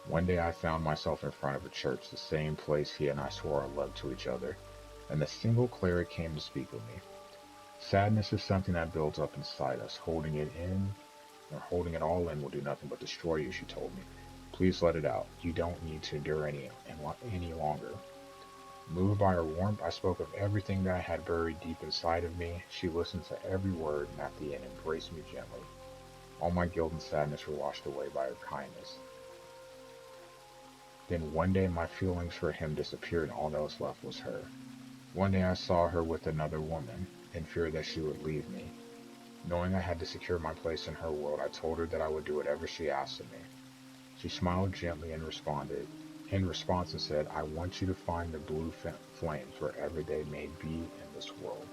One day I found myself in front of a church, the same place he and I swore our love to each other, and the single cleric came to speak with me. Sadness is something that builds up inside us. Holding it all in will do nothing but destroy you, she told me. Please let it out. You don't need to endure any longer. Moved by her warmth, I spoke of everything that I had buried deep inside of me. She listened to every word and at the end embraced me gently. All my guilt and sadness were washed away by her kindness. Then one day my feelings for him disappeared and all that was left was her. One day I saw her with another woman, in fear that she would leave me. Knowing I had to secure my place in her world, I told her that I would do whatever she asked of me. She smiled gently in response and said, I want you to find the blue flames wherever they may be in this world.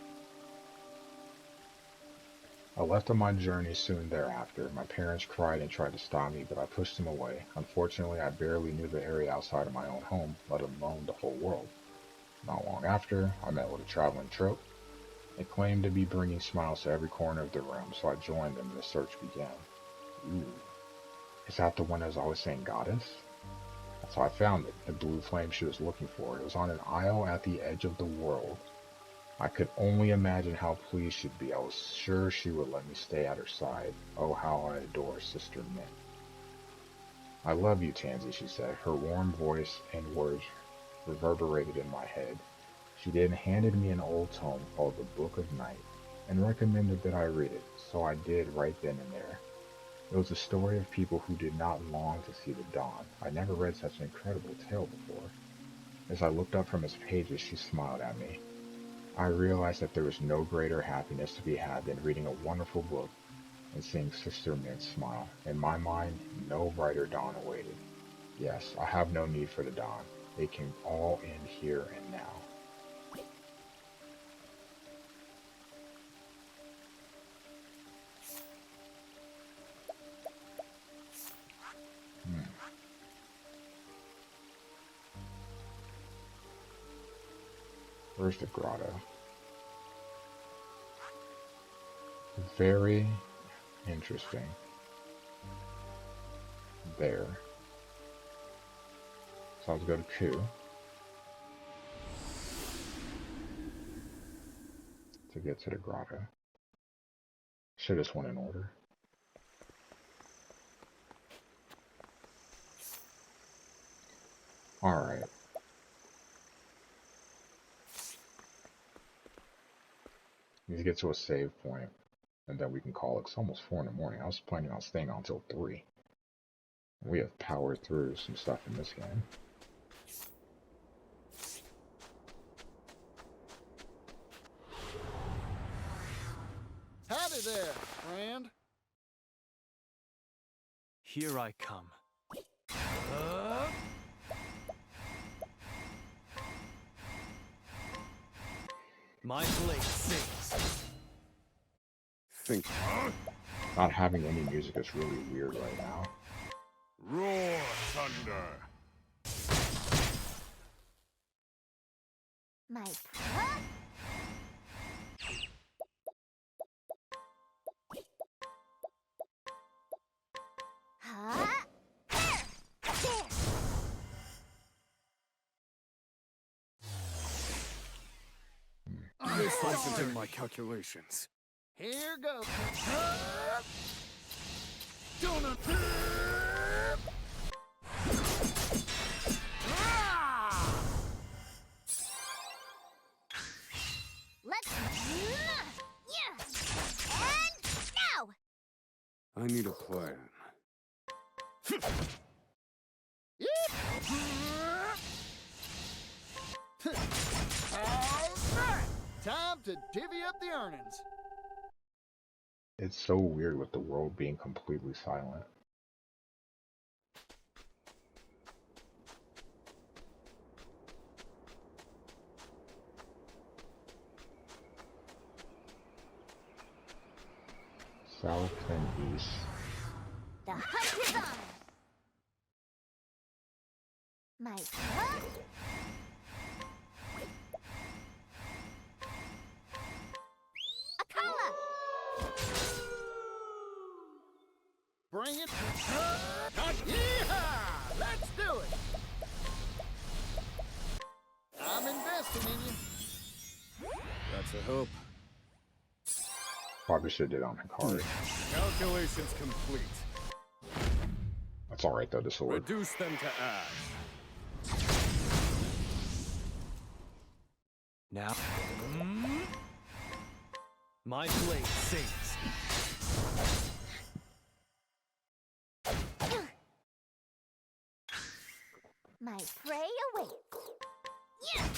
I left on my journey soon thereafter. My parents cried and tried to stop me, but I pushed them away. Unfortunately, I barely knew the area outside of my own home, let alone the whole world. Not long after, I met with a traveling troupe. They claimed to be bringing smiles to every corner of the room, so I joined them and the search began. Ooh, is that the one that was always saying goddess? That's how I found it, the blue flame she was looking for. It was on an isle at the edge of the world. I could only imagine how pleased she'd be. I was sure she would let me stay at her side. Oh, how I adore Sister Mint. I love you, Tansy, she said. Her warm voice and words reverberated in my head. She then handed me an old tome called The Book of Night and recommended that I read it, so I did right then and there. It was a story of people who did not long to see the dawn. I never read such an incredible tale before. As I looked up from its pages, she smiled at me. I realized that there was no greater happiness to be had than reading a wonderful book and seeing Sister Mint smile. In my mind, no brighter dawn awaited. Yes, I have no need for the dawn. It can all end here and now. Where's the grotto? Very interesting. There. So let's go to 2. To get to the grotto. Should have just went in order. Alright. Need to get to a save point, and then we can call it. It's almost 4 in the morning. I was planning on staying on until 3. We have powered through some stuff in this game. Howdy there, friend. Here I come. My blade sings. Think. Not having any music is really weird right now. Roar, thunder. My This wasn't in my calculations. Here goes. Let's. Yeah. And now. I need a plan. Time to divvy up the earnings. It's so weird with the world being completely silent. South and east. The hunt is on. My Bring it. Yeehaw! Let's do it. I'm investing in you. That's a hope. Probably should have did on the card. Calculations complete. That's alright though, the sword. Reduce them to ash. Now, my blade sings. My prey awaits. Yeah.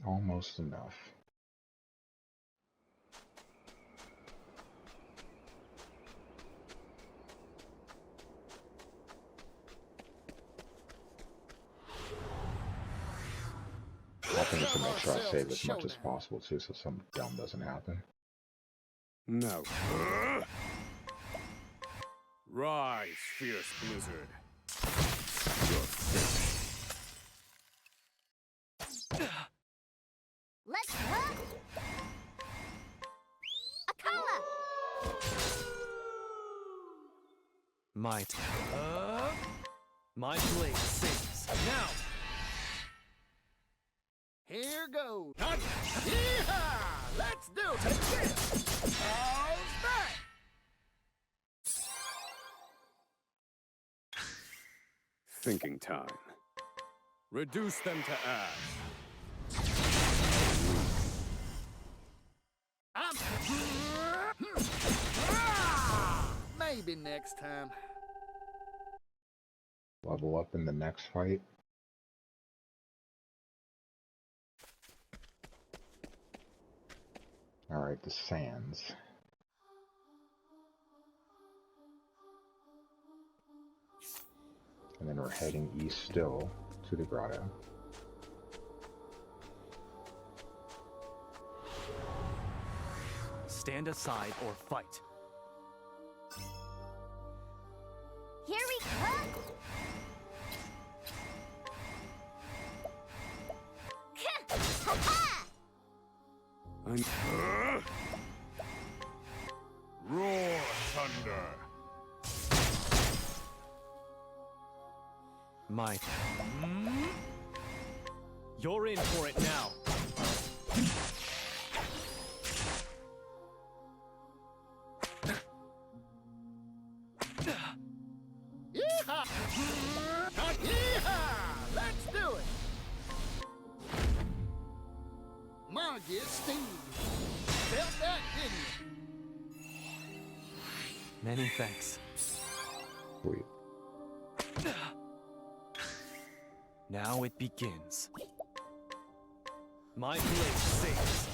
Almost enough. I think to make sure I save as much as possible too, so something dumb doesn't happen. No. Rise, fierce blizzard. Let's run. Akala. My blade sings. Now. Here goes. Yeehaw! Let's do it. Take this. All back. Thinking time. Reduce them to ash. Maybe next time. Level up in the next fight. Alright, the sands. And then we're heading east still to the grotto. Stand aside or fight. Here we come. Roar thunder. My... You're in for it now. Yeehaw! Yeehaw! Let's do it! Margit Steve. Felt that, didn't you? Many thanks. Sweet. Now it begins. My blade sings.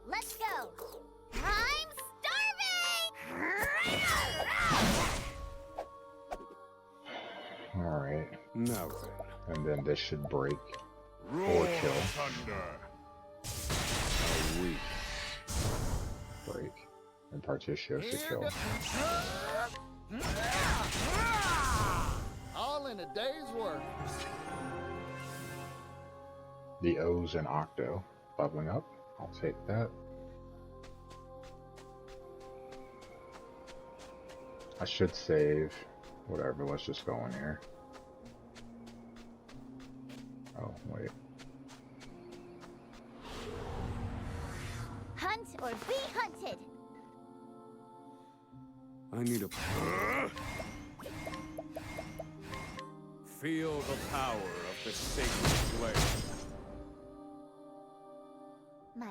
Let's go! I'm starving! Alright. Now then, And then this should break. Roar kill. thunder. a week. Break. And Particio should kill. All in a day's work. The O's and Octo bubbling up. I'll take that. I should save. Whatever, let's just go in here. Oh, wait. Hunt or be hunted! I need a... Feel the power of the sacred blade. My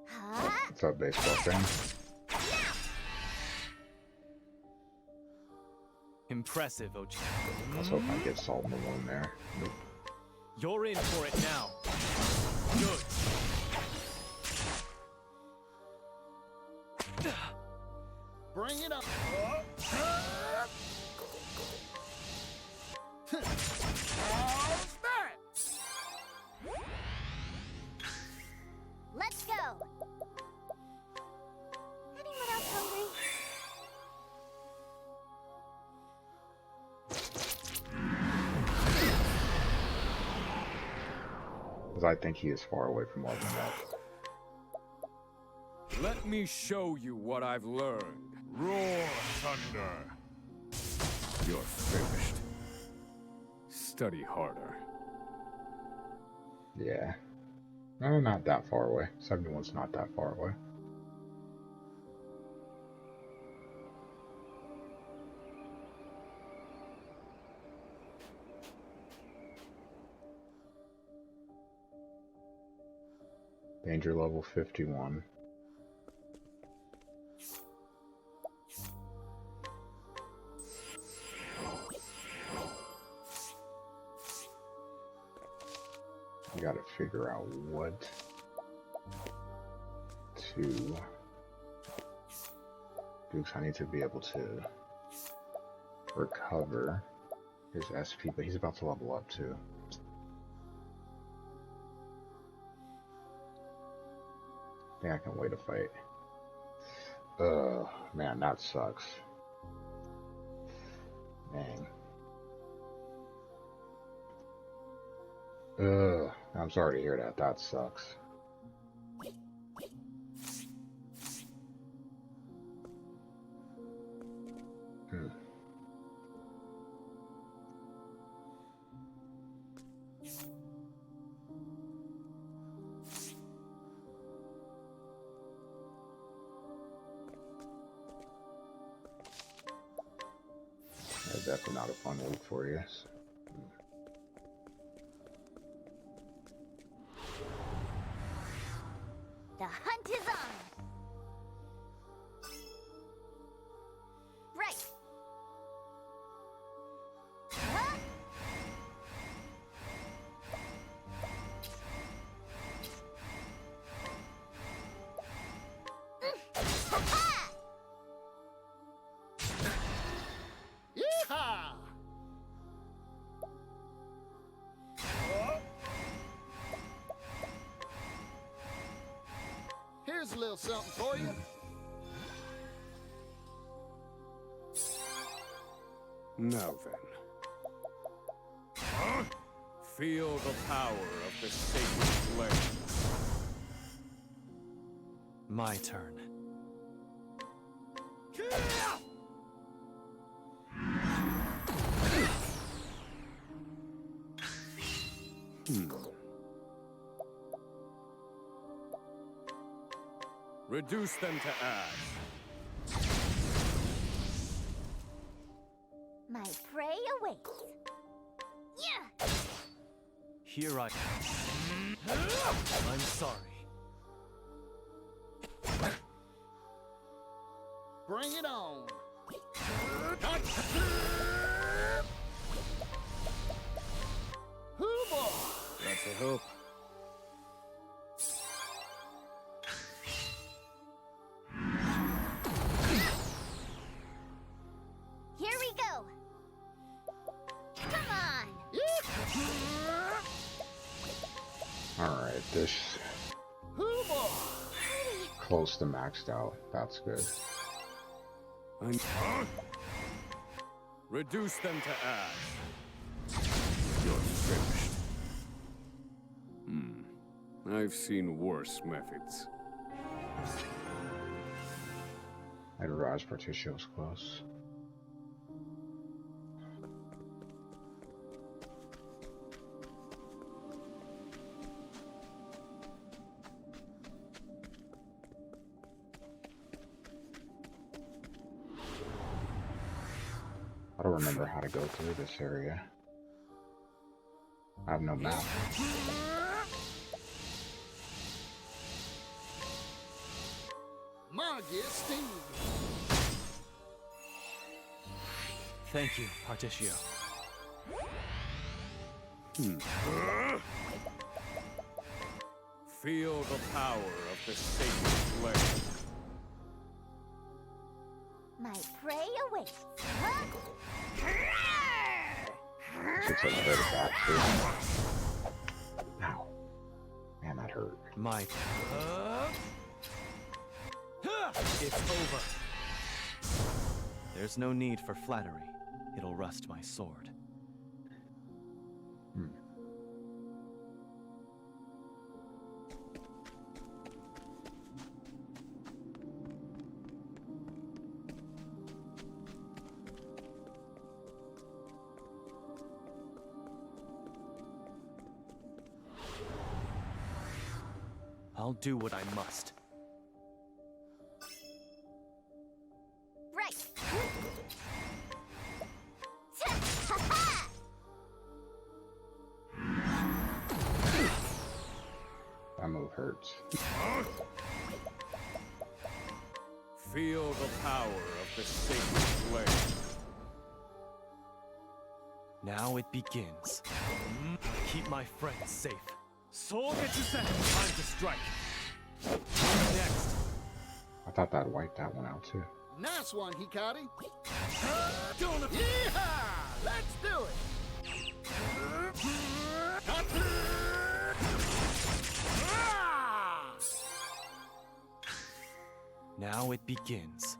Huh? What's up, baseball fan? Impressive, Ochi. Let's hope I get Salt in the Wound there. Nope. You're in for it now. Good. Bring it up. How's that? Let's go! Anyone else hungry? Because I think he is far away from all of that. Let me show you what I've learned. Roar thunder. You're finished. Study harder. Yeah. No, not that far away. 71's not that far away. Danger level 51. I gotta figure out what to do, because I need to be able to recover his SP, but he's about to level up too. I think I can wait a fight. Man, that sucks. Dang. I'm sorry to hear that. That sucks. That's definitely not a fun week for you. The hunt is on! Right! Huh? Ha-ha! Yeehaw! Here's a little something for you. Now then. Feel the power of the sacred flame. My turn. Reduce them to ash. My prey awaits. Yeah! Here I I'm sorry. Bring it on. Hoo-boy! That's a hope. Here we go! Come on! Alright, this Hoo-boy! close to maxed out. That's good. Reduce them to ash. You're finished. I've seen worse methods. I didn't realize Particio was close. I don't remember how to go through this area. I have no map. Majesty! Thank you, Particio. Feel the power of the sacred flame. My prey awaits. Since I hurt it back too. Ow. Man, that hurt. My It's over. There's no need for flattery. It'll rust my sword. I'll do what I must. Right! That move hurts. Feel the power of the sacred flame. Now it begins. Keep my friends safe. Soul gets you set. Time to strike. Next. I thought that wiped that one out too. Nice one, Hikari. Yeehaw! Let's do it! Now it begins.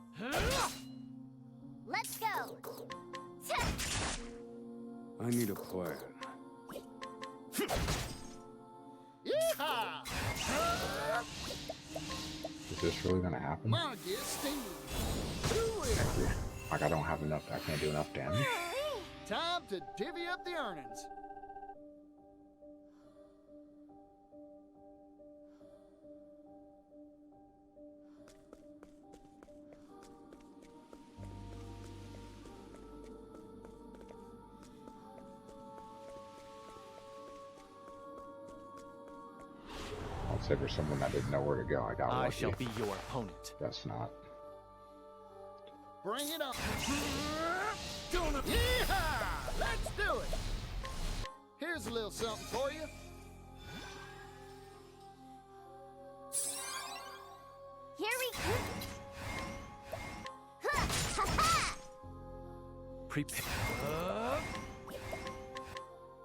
Let's go! I need a plan. Yeehaw! Is this really gonna happen? Majesty! Do it! Thank you. Like I don't have enough, I can't do enough damage. Time to divvy up the earnings. I'll say for someone that didn't know where to go, I got lucky. I shall be your opponent. Guess not. Bring it on. Yeehaw! Let's do it! Here's a little something for you. Here we go! Prepare.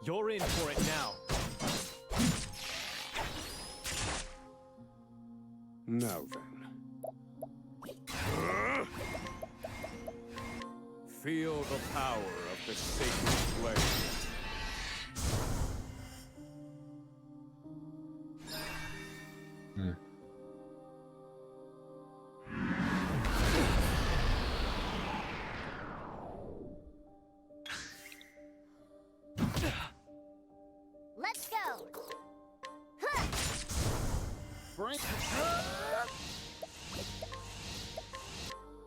You're in for it now. Now then. Feel the power of of the sacred flame. Let's go. Bring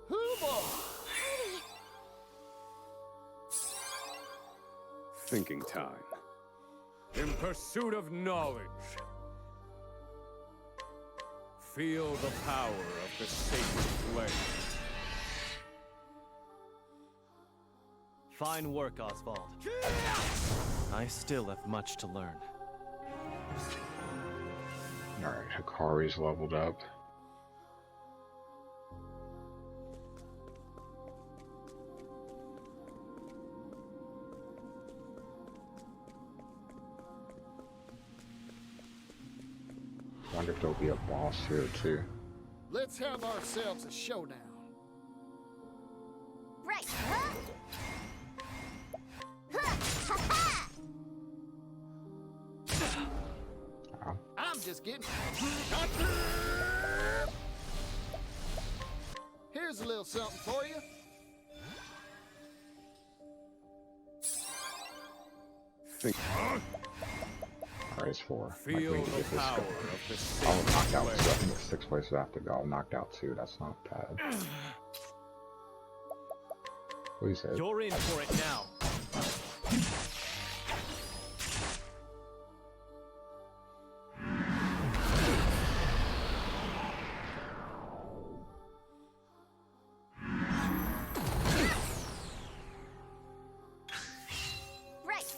Hoover! Thinking time. In pursuit of knowledge. Feel the power of the sacred flame. Fine work, Oswald. I still have much to learn. Alright, Hikari's leveled up. Wonder if there'll be a boss here too. Let's have ourselves a showdown. Right. Huh? Ha ha! Ow. I'm just getting... Here's a little something for you. Think. Alright, it's 4. Feel Like, we need to the get this power going. of the Oh, sacred knocked out 2. I flame. think it's 6 places I have to go. I'm knocked out 2. That's not bad. What you said? You're in for it now. Right.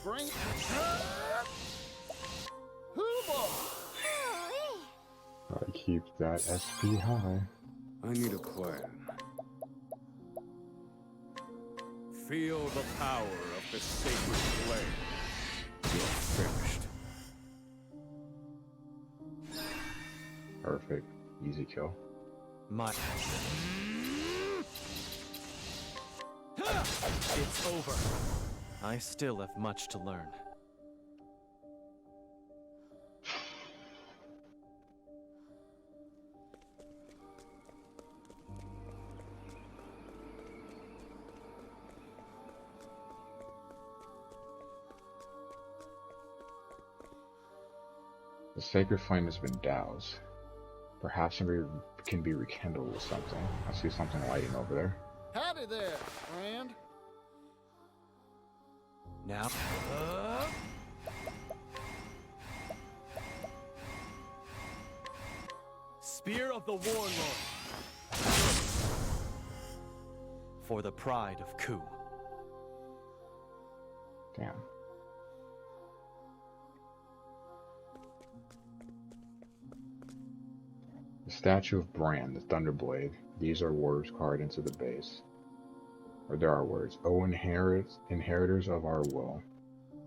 Bring... Hoover! Gotta keep that SP high. I need a plan. Feel the power of the sacred flame. You're finished. Perfect. Easy kill. My... It's over. I still have much to learn. The sacred flame has been doused. Perhaps it can be rekindled with something. I see something lighting over there. Howdy there, friend. Now... Spear of the Warlord. For the pride of Ku. Damn. The statue of Bran, the Thunderblade. These are words carved into the base. Or there are words. O inheritors of our will,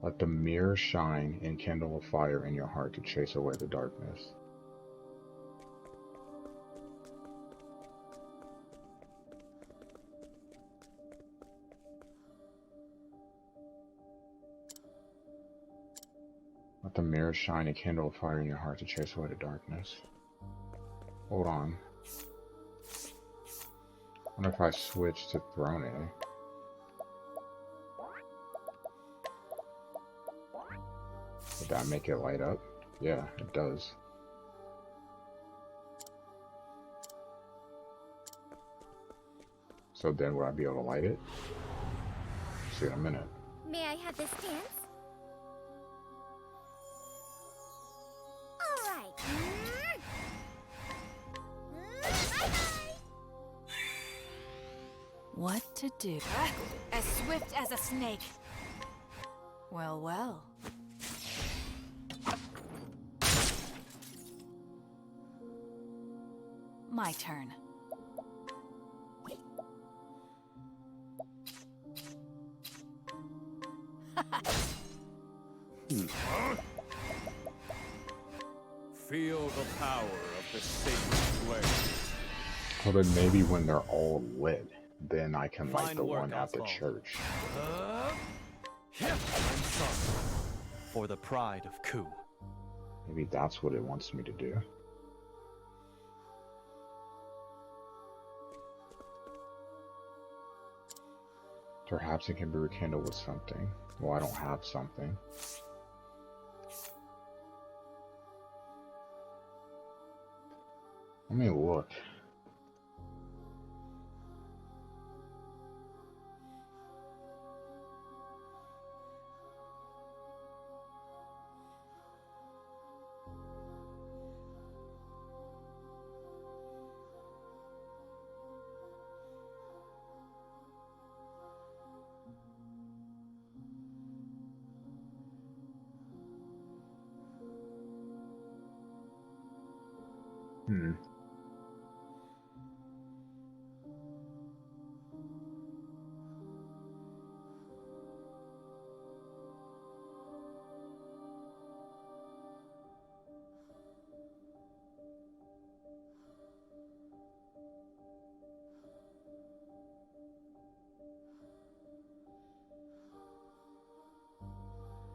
let the mirror shine and kindle a fire in your heart to chase away the darkness. Let the mirror shine and kindle a fire in your heart to chase away the darkness. Hold on. I wonder if I switch to Throne A. Did that make it light up? Yeah, it does. So then would I be able to light it? See in a minute. May I have this dance? All right. Bye-bye. What to do? As swift as a snake. Well, well. My turn. Feel the power of the sacred flame. Well, then maybe when they're all lit, then I can light Fine the work, one at the Oswald. church. I'm sorry. For the pride of Ku. Maybe that's what it wants me to do. Perhaps it can be rekindled with something. Well, I don't have something. Let me look. Hmm.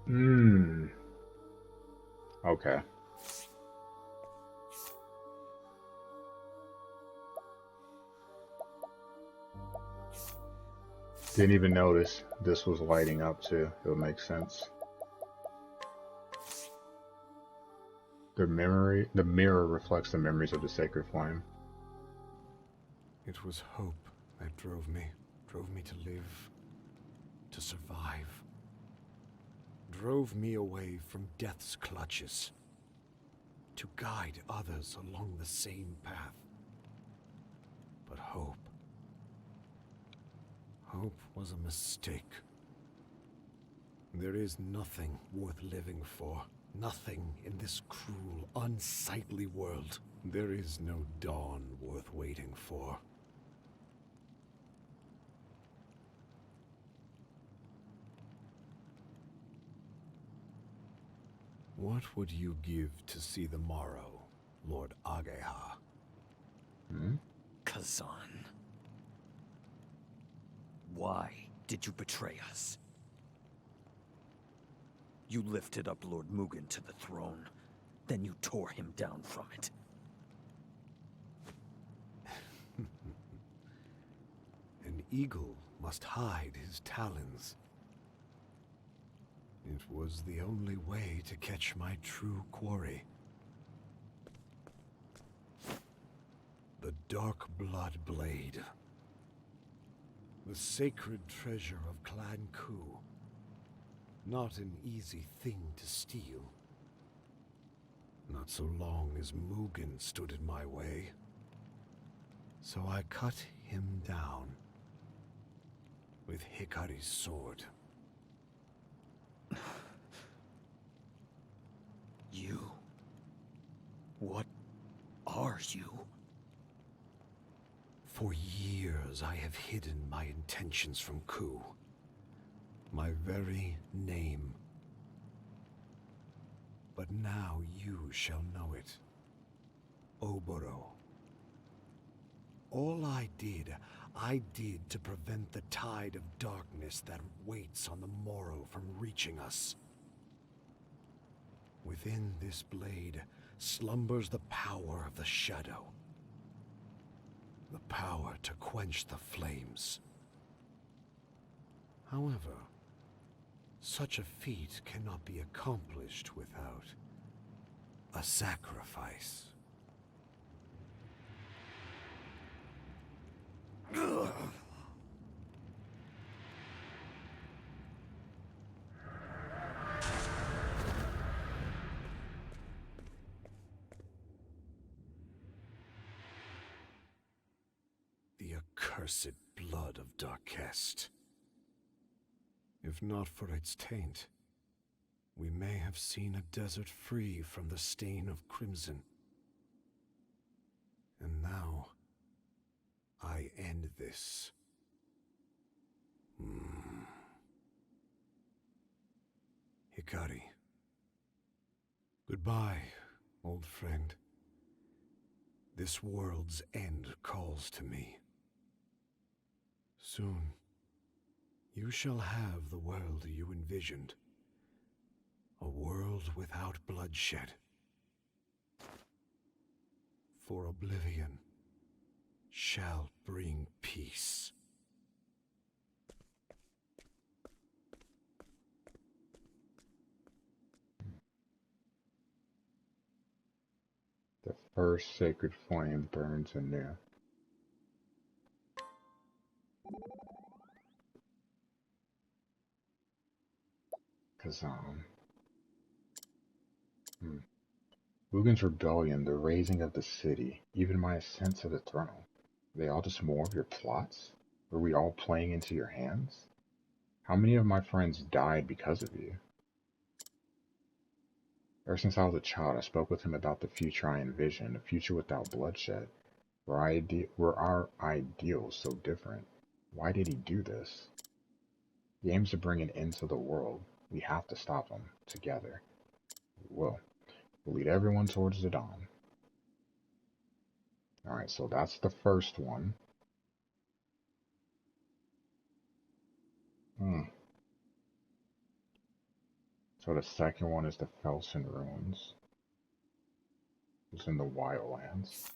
Hmm. Okay. Didn't even notice this was lighting up too. It would make sense. The mirror reflects the memories of the sacred flame. It was hope that drove me to live, to survive. Drove me away from death's clutches, to guide others along the same path. But hope was a mistake. There is nothing worth living for. Nothing in this cruel, unsightly world. There is no dawn worth waiting for. What would you give to see the morrow, Lord Ageha? Hmm? Kazan. Why did you betray us? You lifted up Lord Mugen to the throne, then you tore him down from it. An eagle must hide his talons. It was the only way to catch my true quarry. The Dark Blood Blade. The sacred treasure of Clan Ku. Not an easy thing to steal. Not so long as Mugen stood in my way. So I cut him down with Hikari's sword. You? What are you? For years I have hidden my intentions from Ku. My very name. But now you shall know it. Oboro. All I did to prevent the tide of darkness that waits on the morrow from reaching us. Within this blade slumbers the power of the shadow. The power to quench the flames. However, such a feat cannot be accomplished without a sacrifice. The accursed blood of Darkest. If not for its taint, we may have seen a desert free from the stain of crimson. And now, I end this. Hikari. Goodbye, Old friend, this world's end calls to me. Soon, you shall have the world you envisioned. A world without bloodshed. For oblivion shall bring peace. The first sacred flame burns anew. Kazan. Mugen's rebellion, the raising of the city, even my ascent to the throne. Are they all just more of your plots? Were we all playing into your hands? How many of my friends died because of you? Ever since I was a child, I spoke with him about the future I envisioned, a future without bloodshed. Were our ideals so different? Why did he do this? He aims to bring an end to the world. We have to stop him, together. We'll lead everyone towards the dawn. Alright, so that's the first one. So the second one is the Felsen Ruins. It's in the Wildlands.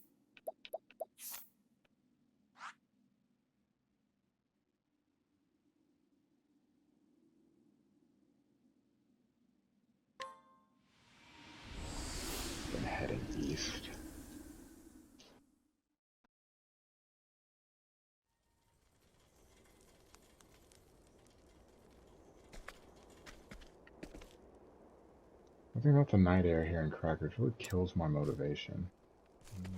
Then heading east. I think about the night air here in Crackers really kills my motivation.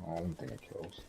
I don't think it kills.